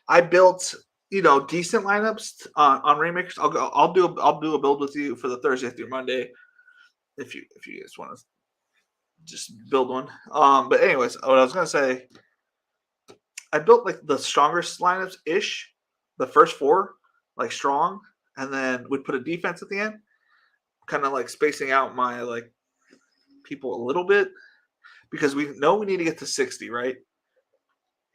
I built decent lineups on Rainmakers. I'll do a build with you for the Thursday through Monday if you guys want to just build one. But anyways, what I was going to say, I built like the strongest lineups ish, the first 4 like strong, and then we'd put a defense at the end, kind of like spacing out my like people a little bit because we know we need to get to 60, right?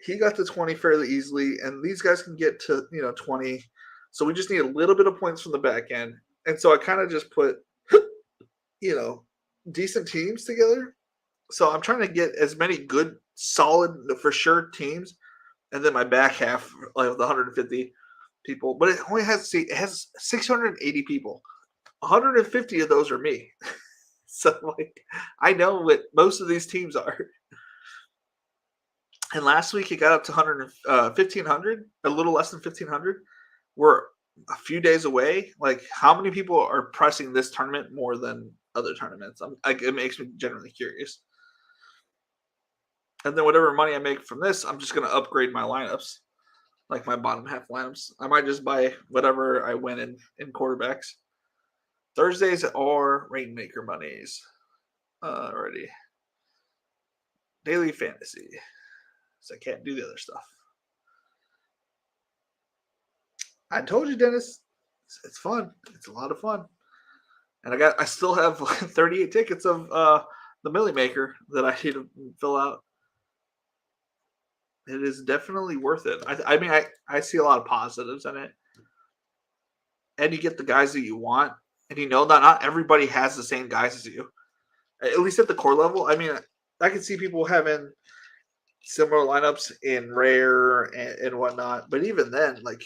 He got to 20 fairly easily, and these guys can get to 20. So we just need a little bit of points from the back end, and so I kind of just put decent teams together. So I'm trying to get as many good, solid, for sure teams. And then my back half, like the 150 people, but it only has 680 people. 150 of those are me. So like, I know what most of these teams are. And last week it got up to 1,500, a little less than 1,500. We're a few days away. Like, how many people are pressing this tournament more than other tournaments? It makes me generally curious. And then whatever money I make from this, I'm just going to upgrade my lineups, like my bottom half lineups. I might just buy whatever I win in quarterbacks. Thursdays are Rainmaker monies. Already. Daily fantasy. So I can't do the other stuff. I told you, Dennis, it's fun. It's a lot of fun. And I still have 38 tickets of the Millie Maker that I need to fill out. It is definitely worth it. I see a lot of positives in it. And you get the guys that you want. And that not everybody has the same guys as you. At least at the core level. I mean, I can see people having similar lineups in rare and whatnot. But even then, like,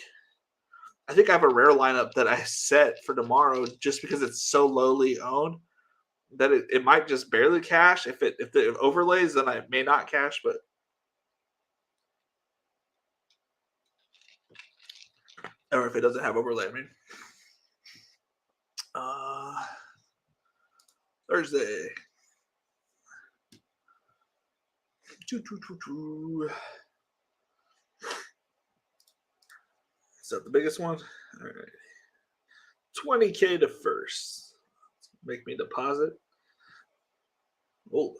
I think I have a rare lineup that I set for tomorrow just because it's so lowly owned that it might just barely cash. If the overlays, then I may not cash. But or if it doesn't have overlay, I mean. Thursday. Is that the biggest one? All right. 20K to first. Make me deposit. Oh,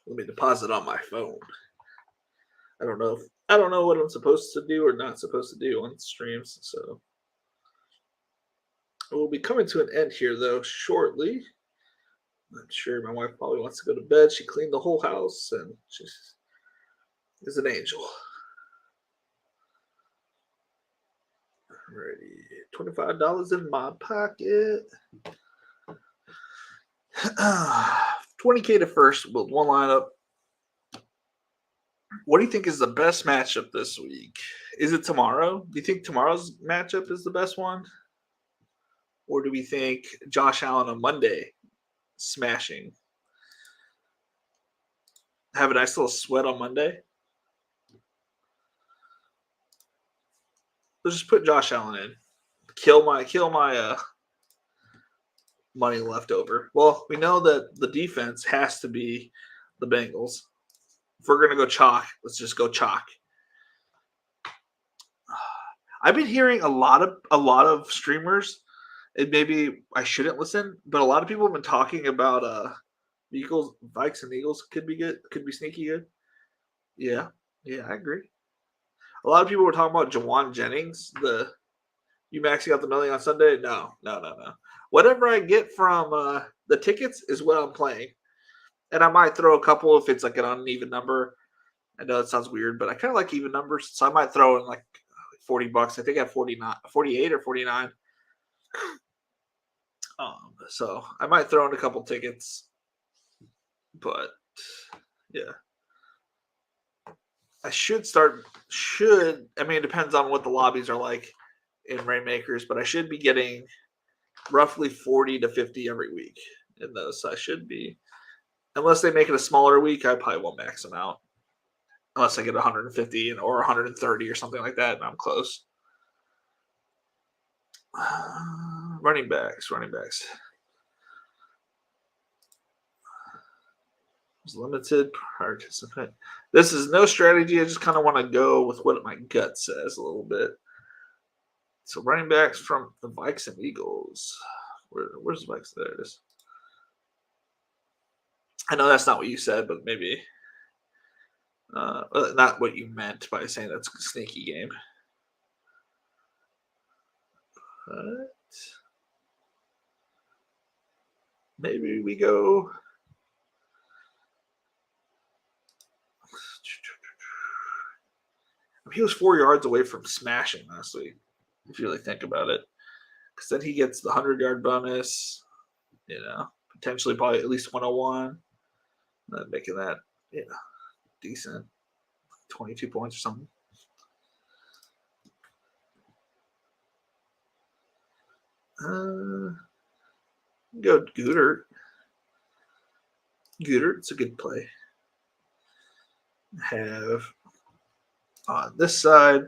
let me deposit on my phone. I don't know what I'm supposed to do or not supposed to do on streams, so we'll be coming to an end here though shortly. I'm sure my wife probably wants to go to bed. She cleaned the whole house and she is an angel. Alrighty, $25 in my pocket. 20K to first with one lineup. What do you think is the best matchup this week? Is it tomorrow? Do you think tomorrow's matchup is the best one? Or do we think Josh Allen on Monday smashing? Have a nice little sweat on Monday? Let's just put Josh Allen in. Kill my money left over. Well, we know that the defense has to be the Bengals. If we're gonna go chalk, let's just go chalk. I've been hearing a lot of streamers, and maybe I shouldn't listen, but a lot of people have been talking about Eagles, Vikes, and Eagles could be good, could be sneaky good. Yeah, I agree. A lot of people were talking about Jawan Jennings. You maxing out the million on Sunday? No. Whatever I get from the tickets is what I'm playing, and I might throw a couple if it's like an uneven number. I know it sounds weird, but I kind of like even numbers, so I might throw in like $40. I think I have 48 or 49. So I might throw in a couple tickets, but yeah. I should start. I mean, it depends on what the lobbies are like in Rainmakers, but I should be getting roughly 40 to 50 every week in those. So I should be, unless they make it a smaller week, I probably won't max them out. Unless I get 150 or 130 or something like that, and I'm close. Running backs. Limited participant. This is no strategy. I just kind of want to go with what my gut says a little bit. So running backs from the Vikes and Eagles. Where's the Vikes? There it is. I know that's not what you said, but maybe not what you meant by saying that's a sneaky game. But maybe we go. He was 4 yards away from smashing last week, if you really think about it. Because then he gets the 100-yard bonus, potentially probably at least 101. Making that, decent. 22 points or something. Go Goodert. It's a good play. Have on this side.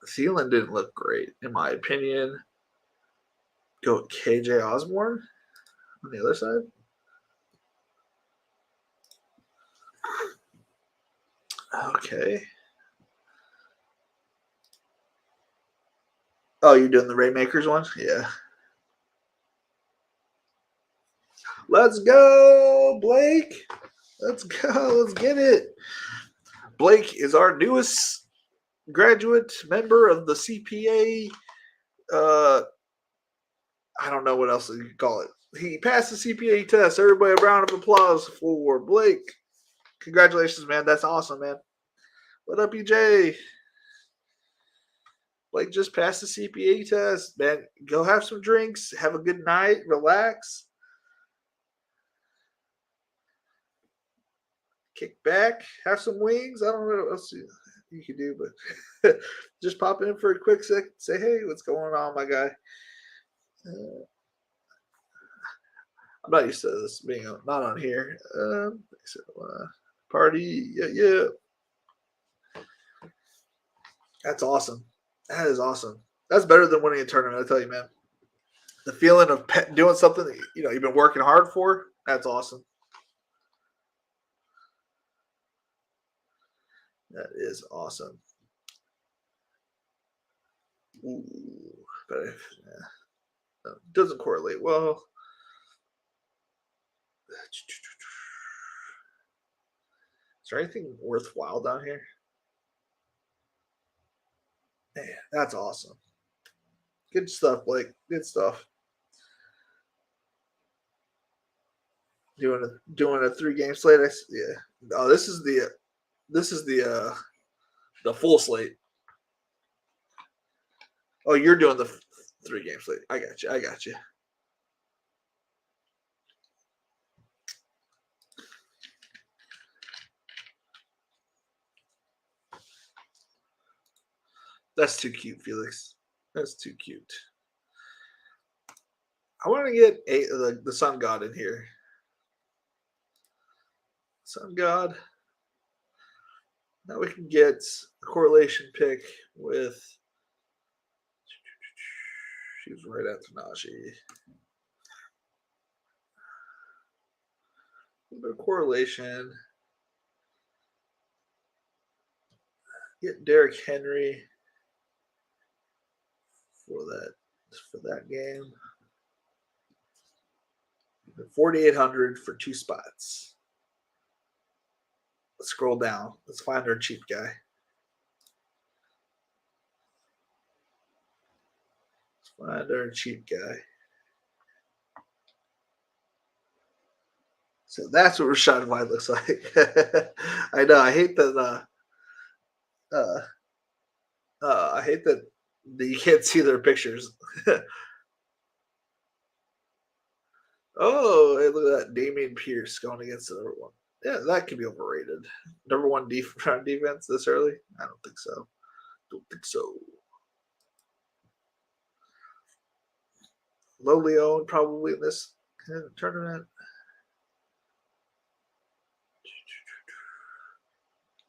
Thielen didn't look great, in my opinion. Go KJ Osborne on the other side. Okay. Oh, you're doing the Rainmakers one? Yeah. Let's go, Blake. Let's go. Let's get it. Blake is our newest graduate member of the CPA. I don't know what else you call it. He passed the CPA test. Everybody, a round of applause for Blake. Congratulations, man. That's awesome, man. What up, EJ? Like, just pass the CPA test, man. Go have some drinks, have a good night, relax, kick back, have some wings. I don't know what else you can do, but just pop in for a quick sec. Say, hey, what's going on, my guy? I'm not used to this being not on here. Party, yeah. That's awesome. That is awesome. That's better than winning a tournament. I tell you, man. The feeling of doing something that you've been working hard for. That's awesome. That is awesome. Ooh, but it doesn't correlate well. Is there anything worthwhile down here? Man, that's awesome. Good stuff, Blake. Good stuff. Doing a 3-game slate. Yeah. Oh, this is the full slate. Oh, you're doing the 3-game slate. I got you. That's too cute, Felix. That's too cute. I want to get the Sun God in here. Sun God. Now we can get a correlation pick with. She was right at Tanashi. A little bit of correlation. Get Derrick Henry for that game. 4,800 for 2 spots. Let's scroll down. Let's find our cheap guy. So that's what Rashad White looks like. I know. I hate that. I hate that you can't see their pictures. Oh, hey, look at that. Damian Pierce going against the number one. Yeah, that could be overrated. Number one defense this early? I don't think so. Lowly owned probably in this tournament.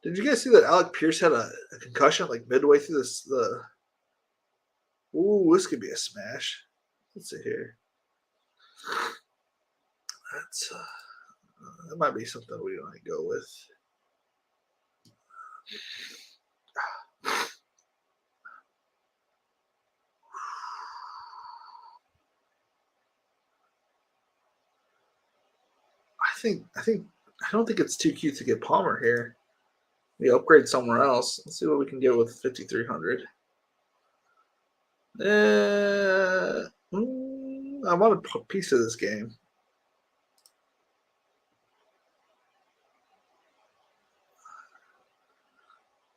Did you guys see that Alec Pierce had a concussion like midway through this? Ooh, this could be a smash. Let's see here. That might be something we might go with. I don't think it's too cute to get Palmer here. We upgrade somewhere else. Let's see what we can get with 5,300. I want a piece of this game.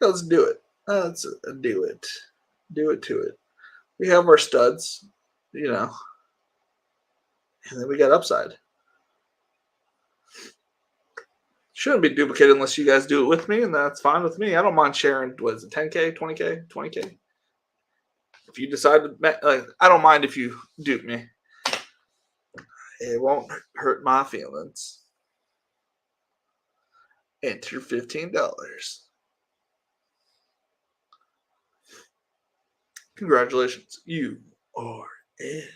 Let's do it. Let's do it. Do it to it. We have our studs, and then we got upside. Shouldn't be duplicated unless you guys do it with me, and that's fine with me. I don't mind sharing. What is it, 10K, 20K, 20K? If you decide to, I don't mind if you dupe me. It won't hurt my feelings. Enter $15. Congratulations, you are in.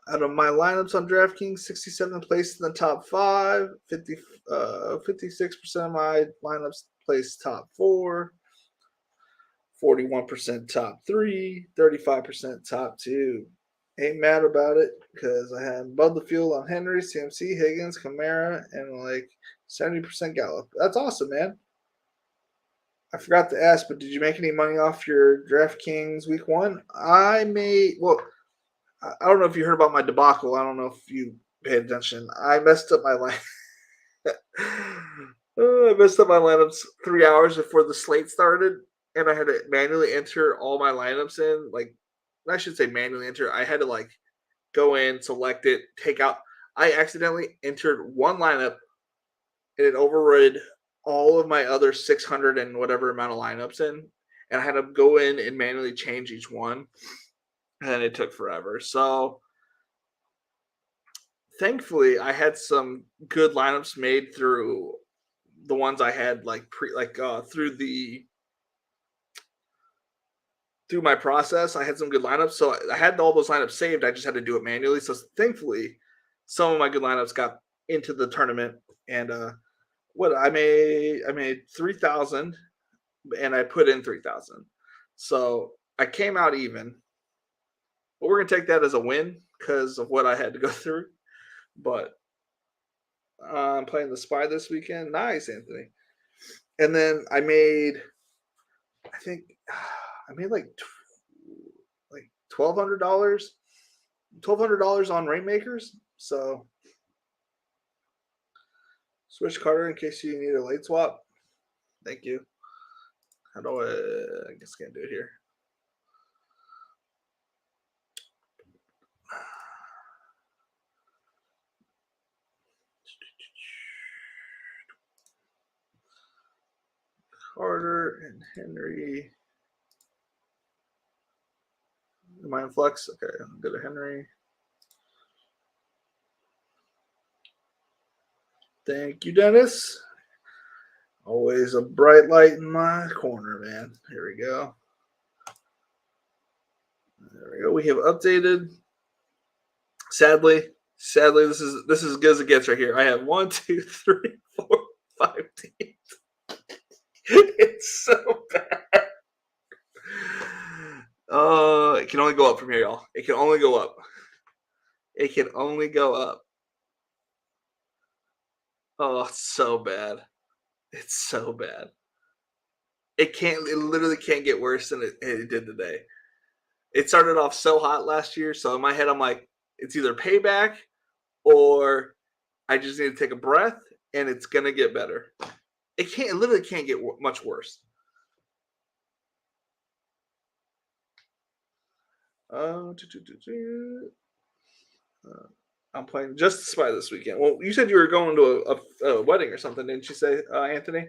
Out of my lineups on DraftKings, 67th place in the top 5, 56% of my lineups placed top 4, 41% top 3, 35% top 2. Ain't mad about it because I had Bud the Field on Henry, CMC, Higgins, Kamara, and like 70% Gallup. That's awesome, man. I forgot to ask, but did you make any money off your DraftKings week 1? I don't know if you heard about my debacle. I don't know if you paid attention. I messed up my line. I messed up my lineups 3 hours before the slate started, and I had to manually enter all my lineups in. Like, I should say manually enter. I had to like go in, select it, take out. I accidentally entered one lineup, and it overrid all of my other 600 and whatever amount of lineups in, and I had to go in and manually change each one, and it took forever. So thankfully, I had some good lineups made through the ones I had like through my process. I had some good lineups, so I had all those lineups saved. I just had to do it manually. So thankfully, some of my good lineups got into the tournament, and what I made 3,000, and I put in 3,000, so I came out even. But we're gonna take that as a win because of what I had to go through. But I'm playing the Spy this weekend. Nice, Anthony. And then I think I made like $1,200 on Rainmakers. So switch Carter in case you need a late swap. Thank you. How do I guess I can't do it here. Carter and Henry. Am I in flex? Okay, I'll go to Henry. Thank you, Dennis. Always a bright light in my corner, man. Here we go. There we go. We have updated. Sadly, this is as good as it gets right here. I have 1, 2, 3, 4, 5 teams. It's so bad. It can only go up from here, y'all. It can only go up. It can only go up. Oh, it's so bad. It's so bad. It literally can't get worse than it did today. It started off so hot last year, so in my head I'm like, it's either payback or I just need to take a breath and it's gonna get better. It literally can't get much worse. I'm playing just Spy this weekend. Well, you said you were going to a wedding or something, didn't you say, Anthony?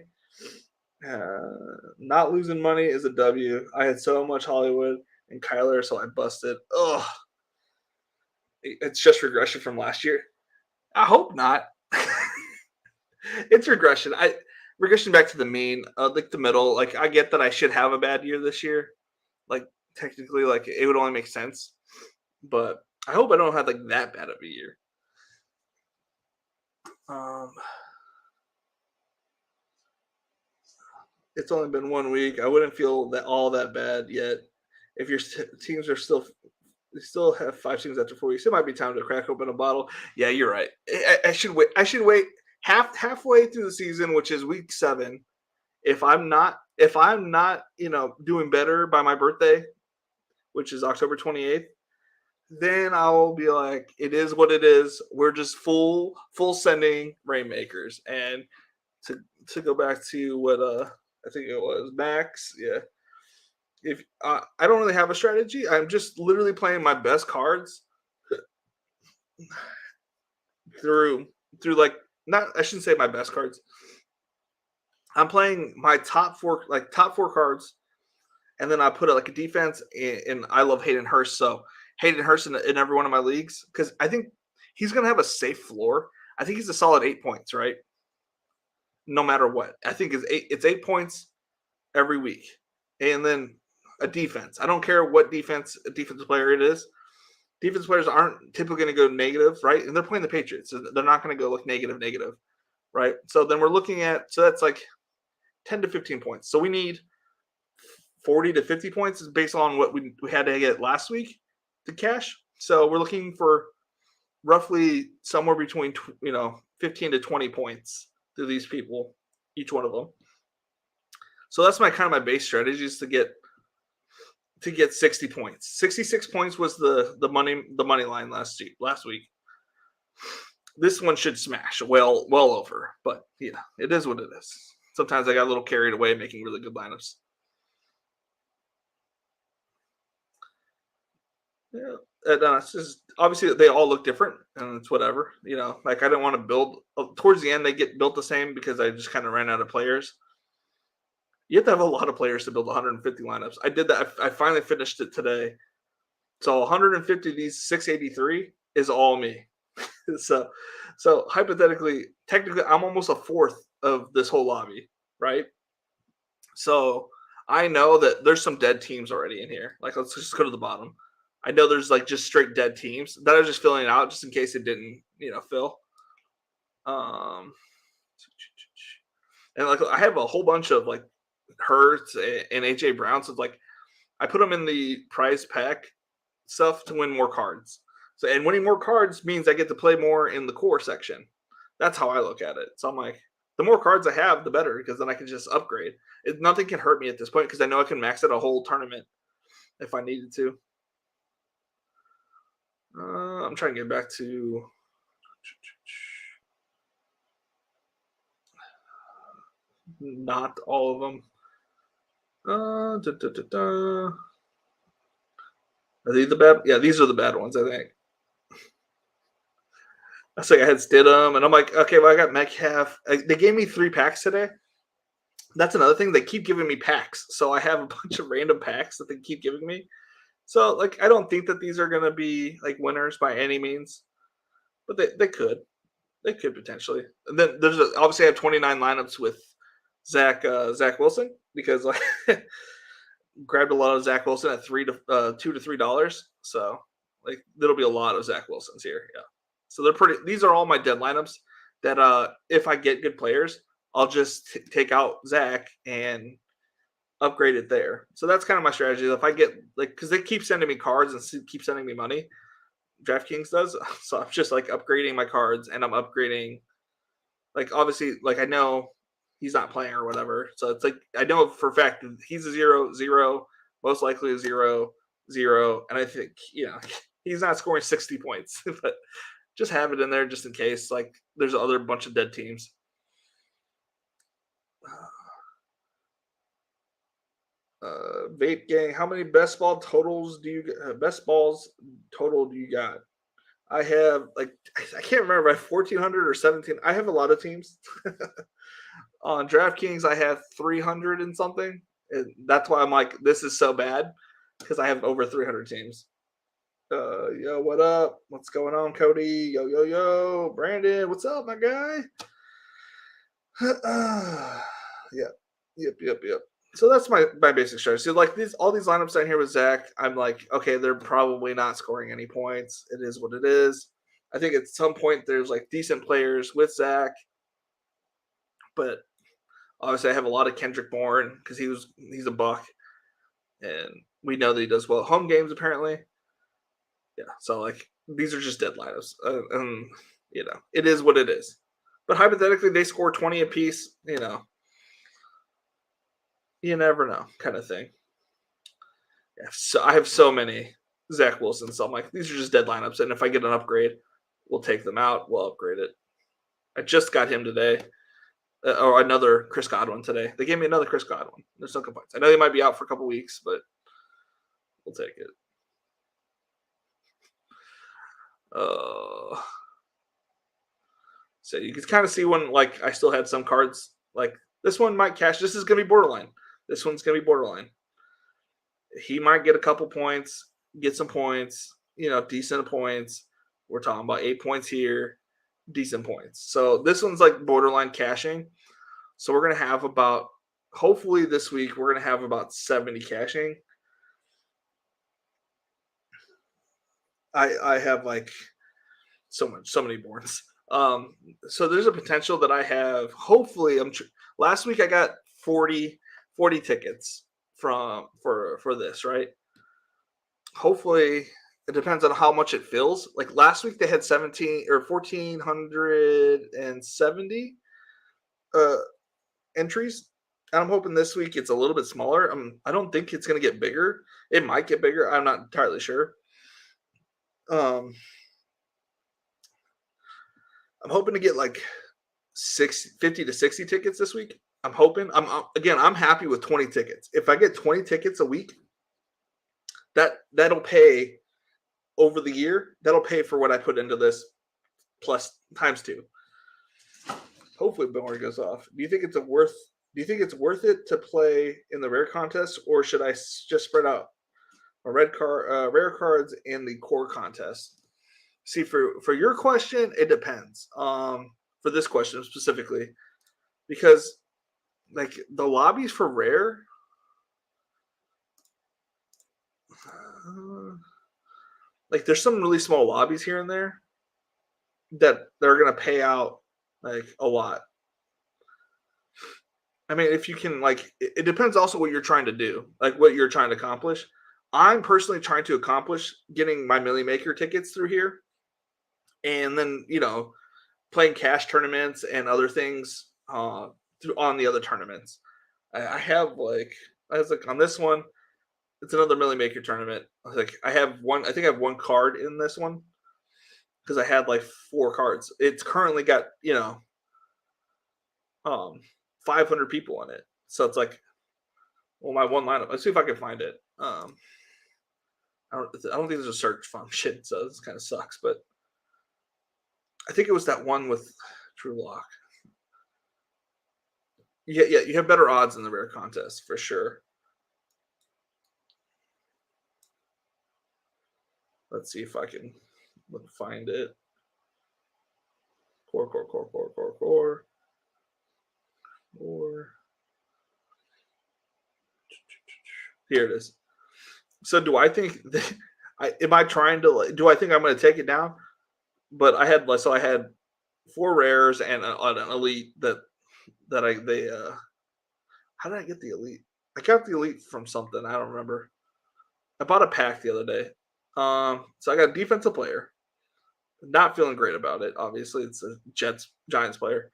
Not losing money is a W. I had so much Hollywood and Kyler, so I busted. Ugh. It's just regression from last year. I hope not. It's regression. Regression back to the mean, like the middle. Like I get that I should have a bad year this year. Like technically, like it would only make sense, but I hope I don't have like that bad of a year. It's only been 1 week. I wouldn't feel that all that bad yet. If your teams are still have 5 teams after 4 weeks, it might be time to crack open a bottle. Yeah, you're right. I should wait. I should wait halfway through the season, which is week 7. If I'm not, doing better by my birthday, which is October 28th, then I'll be like, it is what it is. We're just full sending Rainmakers. And to go back to what I think it was Max, yeah. If I don't really have a strategy, I'm just literally playing my best cards through like, not, I shouldn't say my best cards. I'm playing my top four cards, and then I put like a defense. And I love Hayden Hurst, so Hayden Hurst in every one of my leagues because I think he's gonna have a safe floor. I think he's a solid 8 points, right? No matter what, I think it's 8 points every week, and then a defense. I don't care what defensive player it is. Defense players aren't typically going to go negative, right? And they're playing the Patriots, so they're not going to go like negative, right? So then we're looking at, so that's like 10 to 15 points. So we need 40 to 50 points based on what we had to get last week to cash. So we're looking for roughly somewhere between 15 to 20 points through these people, each one of them. So that's my base strategy is to get 60 points. 66 points was the money line last week. This one should smash well over, but yeah, it is what it is. Sometimes I got a little carried away making really good lineups. Yeah, and it's just obviously they all look different, and it's whatever. Like I didn't want to build towards the end. They get built the same because I just kind of ran out of players. You have to have a lot of players to build 150 lineups. I did that. I finally finished it today. So 150 of these 683 is all me. so so hypothetically, technically, I'm almost a fourth of this whole lobby, right? So I know that there's some dead teams already in here. Like let's just go to the bottom. I know there's like just straight dead teams that I was just filling out just in case it didn't, fill. Um, and like I have a whole bunch of like Hurts and AJ Brown. So it's like I put them in the prize pack stuff to win more cards. So and winning more cards means I get to play more in the core section. That's how I look at it. So I'm like, the more cards I have, the better, because then I can just upgrade. Nothing can hurt me at this point because I know I can max out a whole tournament if I needed to. I'm trying to get back to not all of them. Are these the bad? Yeah, these are the bad ones, I think. I was like, I had Stidham, and I'm like, okay, well, I got Metcalf. They gave me 3 packs today. That's another thing. They keep giving me packs, so I have a bunch of random packs that they keep giving me. So, like, I don't think that these are going to be like winners by any means, but they could. They could potentially. And then obviously I have 29 lineups with Zach Wilson because like grabbed a lot of Zach Wilson at $2 to $3. So like there'll be a lot of Zach Wilsons here. Yeah. So they're pretty. These are all my dead lineups that if I get good players, I'll just take out Zach and upgrade it there. So that's kind of my strategy. If I get like because they keep sending me cards and keep sending me money, DraftKings does. So I'm just like upgrading my cards and I'm upgrading. Like obviously, like I know he's not playing or whatever. So it's like I know for a fact that he's a 0-0, most likely a 0-0, and I think he's not scoring 60 points, but just have it in there just in case. Like there's other bunch of dead teams. Vape gang, how many best balls total do you got? I have like I can't remember. I have 1,400 or 17. I have a lot of teams. On DraftKings, I have 300 and something. And that's why I'm like, this is so bad because I have over 300 teams. Yo, what up? What's going on, Cody? Yo, Brandon, what's up, my guy? Yep. So that's my basic strategy. So like all these lineups down here with Zach, I'm like, okay, they're probably not scoring any points. It is what it is. I think at some point there's like decent players with Zach, but obviously I have a lot of Kendrick Bourne because he's a buck, and we know that he does well at home games apparently. Yeah, so like these are just dead lineups, and it is what it is. But hypothetically, they score 20 apiece. You never know, kind of thing. Yeah, so I have so many Zach Wilson, so I'm like, these are just dead lineups, and if I get an upgrade, we'll take them out. We'll upgrade it. I just got him today, or another Chris Godwin today. They gave me another Chris Godwin. There's no complaints. I know he might be out for a couple weeks, but we'll take it. So you can kind of see when like I still had some cards like this one might cash. This is gonna be borderline. This one's gonna be borderline. He might get a couple points, get some points, decent points. We're talking about 8 points here, decent points. So this one's like borderline cashing. So we're gonna have about hopefully this week we're gonna have about 70 cashing. I have like so many boards. So there's a potential that I have. Hopefully, last week I got 40 tickets for this, right? Hopefully, it depends on how much it fills. Like last week they had 17 or 1,470 entries. And I'm hoping this week it's a little bit smaller. I don't think it's going to get bigger. It might get bigger. I'm not entirely sure. I'm hoping to get like 50 to 60 tickets this week. I'm hoping. I'm happy with 20 tickets. If I get 20 tickets a week, that'll pay over the year. That'll pay for what I put into this plus times 2. Hopefully, Boomer goes off. Do you think it's worth it to play in the rare contest, or should I just spread out a rare cards and the core contest? See, for your question, it depends. For this question specifically, because like the lobbies for rare, like there's some really small lobbies here and there that they're gonna pay out like a lot. I mean, if you can, like, it depends also what you're trying to do, like what you're trying to accomplish. I'm personally trying to accomplish getting my Millie Maker tickets through here, and then playing cash tournaments and other things through on the other tournaments. I have I was like on this one, it's another Millie Maker tournament. I have one. I think I have one card in this one because I had like 4 cards. It's currently got um 500 people on it. So it's like, well, my one lineup. Let's see if I can find it. I don't think there's a search function, so this kind of sucks. But I think it was that one with True Lock. Yeah, you have better odds in the rare contest for sure. Let's see if I can find it. Core. Here it is. So do I think am I trying to, do I think I'm going to take it down? But I had 4 rares and an elite how did I get the elite? I got the elite from something. I don't remember. I bought a pack the other day. So I got a defensive player. Not feeling great about it. Obviously, it's a Giants player.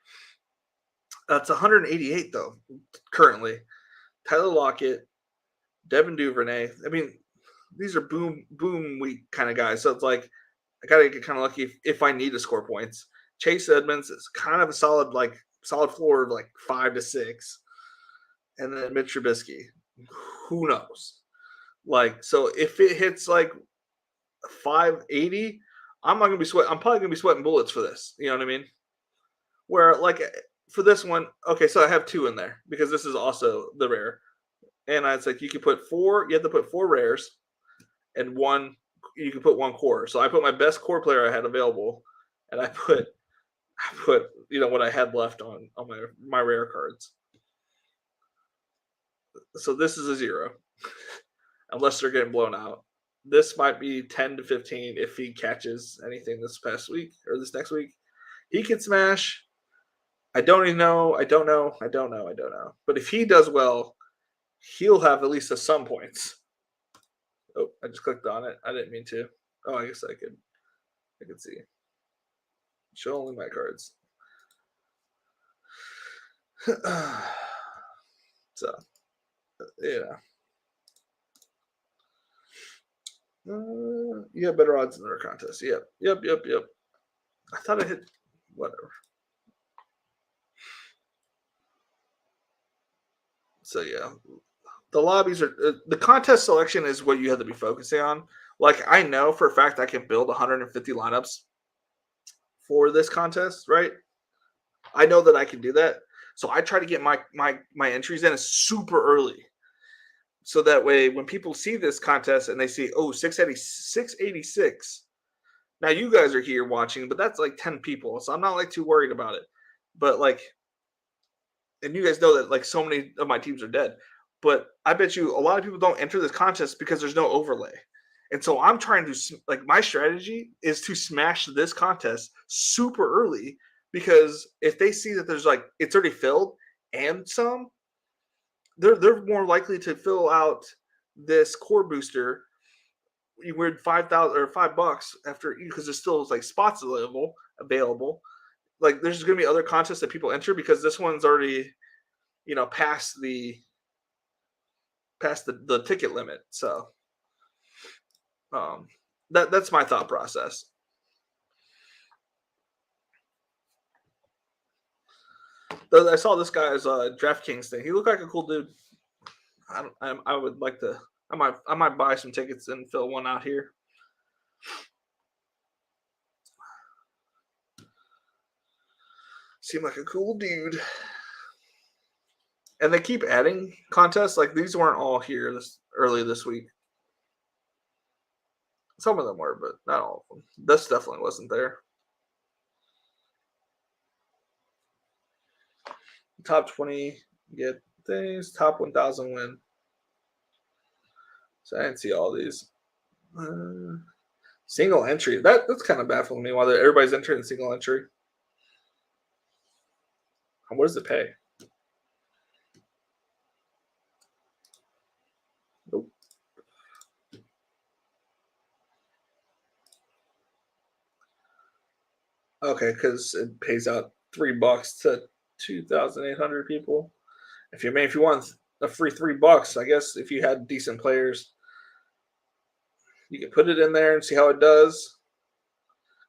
That's 188 though currently. Tyler Lockett, Devin Duvernay. I mean, these are boom week kind of guys. So it's like I gotta get kind of lucky if I need to score points. Chase Edmonds is kind of a solid floor of like 5 to 6, and then Mitch Trubisky. Who knows? So if it hits like 580, I'm not gonna be sweating. I'm probably gonna be sweating bullets for this. You know what I mean? Where for this one, okay, so I have 2 in there because this is also the rare, and it's like you can put 4. You have to put 4 rares, and 1. You can put 1 core. So I put my best core player I had available, and I put what I had left on my rare cards. So this is a 0, unless they're getting blown out. This might be 10 to 15 if he catches anything this past week or this next week. He can smash. I don't even know. I don't know. But if he does well, he'll have at least some points. Oh, I just clicked on it. I didn't mean to. Oh, I guess I could see. Show only my cards. So, yeah. You have better odds in their contest. Yep. I thought I hit whatever. So yeah, the lobbies are the contest selection is what you have to be focusing on. Like I know for a fact I can build 150 lineups for this contest, right? I know that I can do that. So I try to get my entries in super early. So that way when people see this contest and they see, 686. Now you guys are here watching, but that's like 10 people. So I'm not too worried about it. But and you guys know that so many of my teams are dead. But I bet you a lot of people don't enter this contest because there's no overlay. And so I'm trying to my strategy is to smash this contest super early, because if they see that there's it's already filled and some, they're more likely to fill out this core booster with 5,000 or $5 after, because there's still spots available. There's going to be other contests that people enter because this one's already past the ticket limit. So that's my thought process. I saw this guy's DraftKings thing. He looked like a cool dude. I would like to. I might buy some tickets and fill one out here. Seemed like a cool dude. And they keep adding contests. Like these weren't all here early this week. Some of them were, but not all of them. This definitely wasn't there. Top 20 get things. Top 1,000 win. So I didn't see all these. Single entry. That's kind of baffling me. Why everybody's entering single entry. What does it pay? Nope. Okay, because it pays out $3 to 2,800 people. If you want a free $3, I guess if you had decent players, you can put it in there and see how it does.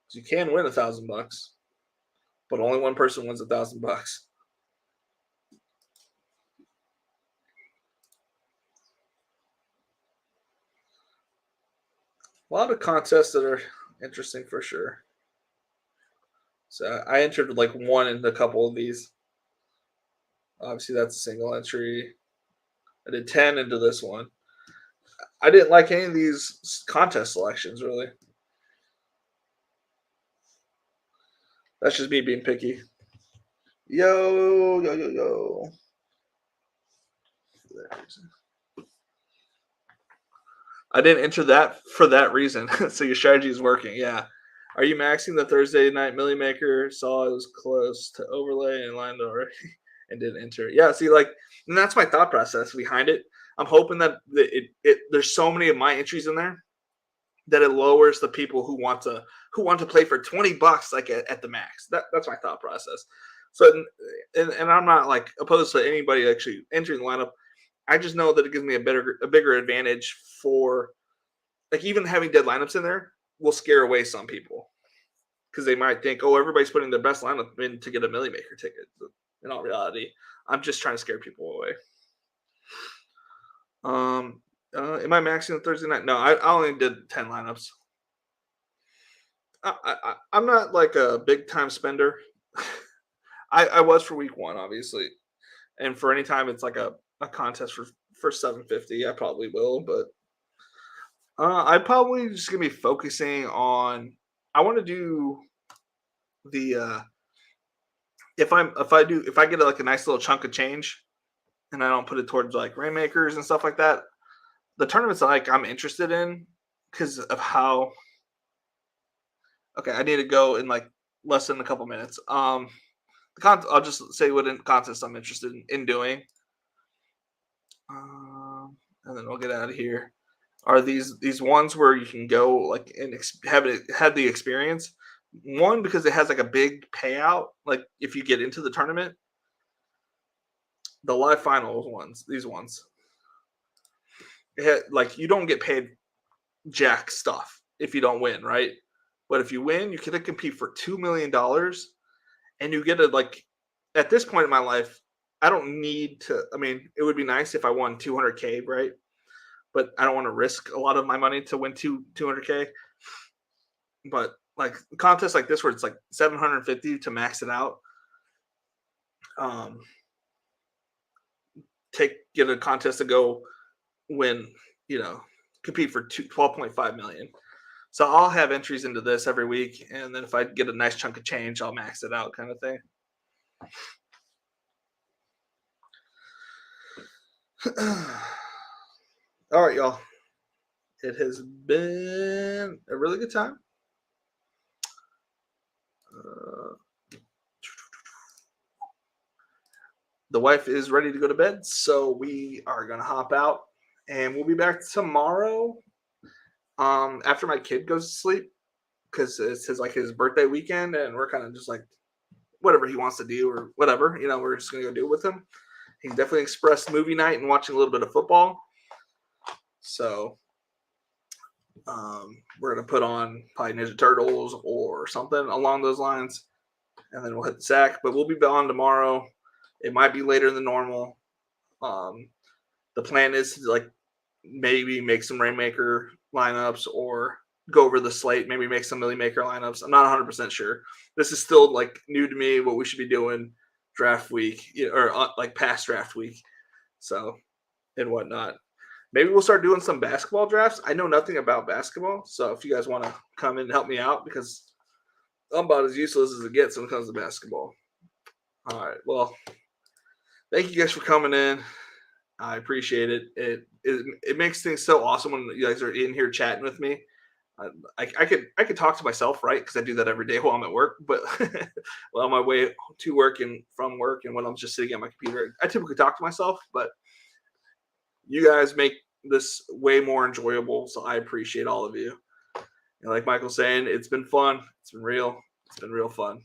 You can win $1,000, but only one person wins $1,000. A lot of contests that are interesting for sure. So I entered like one in a couple of these. Obviously, that's a single entry. I did 10 into this one. I didn't like any of these contest selections, really. That's just me being picky. Yo. I didn't enter that for that reason. So your strategy is working. Yeah. Are you maxing the Thursday night Millie Maker? Saw it was close to overlay and lined already and didn't enter. Yeah, see, like, and that's my thought process behind it. I'm hoping that there's so many of my entries in there that it lowers the people who want to play for $20 like at the max. That's my thought process. So and I'm not like opposed to anybody actually entering the lineup. I just know that it gives me a bigger advantage for like even having dead lineups in there will scare away some people because they might think, oh, everybody's putting their best lineup in to get a Millie Maker ticket. But in all reality, I'm just trying to scare people away. Am I maxing the Thursday night? No, I only did 10 lineups. I'm not like a big time spender. I was for week one, obviously, and for any time it's like a contest for 750, I probably will, but I probably just gonna be focusing on. I want to do the if I get like a nice little chunk of change, and I don't put it towards like rainmakers and stuff like that. The tournaments that like I'm interested in because of how. Okay, I need to go in like less than a couple minutes. I'll just say what contest I'm interested in doing, and then we'll get out of here. Are these ones where you can go like and have the experience? One because it has like a big payout. Like if you get into the tournament, the live finals ones, these ones, like you don't get paid jack stuff if you don't win, right? But if you win, you get to compete for $2 million, and you get to like. At this point in my life, I don't need to. I mean, it would be nice if I won 200K, right? But I don't want to risk a lot of my money to win 200K. But like contests like this where it's like 750 to max it out, get a contest to go win, compete for 12.5 million. So I'll have entries into this every week, and then if I get a nice chunk of change, I'll max it out, kind of thing. All right, y'all. It has been a really good time. The wife is ready to go to bed, so we are gonna hop out, and we'll be back tomorrow. After my kid goes to sleep, because it's his birthday weekend, and we're kind of just like whatever he wants to do or whatever, we're just gonna go do it with him. He's definitely expressed movie night and watching a little bit of football. So we're gonna put on probably Ninja Turtles or something along those lines, and then we'll hit the sack. But we'll be on tomorrow. It might be later than normal. The plan is to like maybe make some Rainmaker lineups or go over the slate, maybe make some Millie Maker lineups. I'm not 100% sure. This is still like new to me what we should be doing draft week or like past draft week. So, and whatnot. Maybe we'll start doing some basketball drafts. I know nothing about basketball. So if you guys want to come in and help me out, because I'm about as useless as it gets when it comes to basketball. All right. Well, thank you guys for coming in. I appreciate it. It makes things so awesome when you guys are in here chatting with me. I could talk to myself, right? Because I do that every day while I'm at work. But well, on my way to work and from work, and when I'm just sitting at my computer, I typically talk to myself. But you guys make this way more enjoyable, so I appreciate all of you. And like Michael's saying, it's been fun. It's been real. It's been real fun.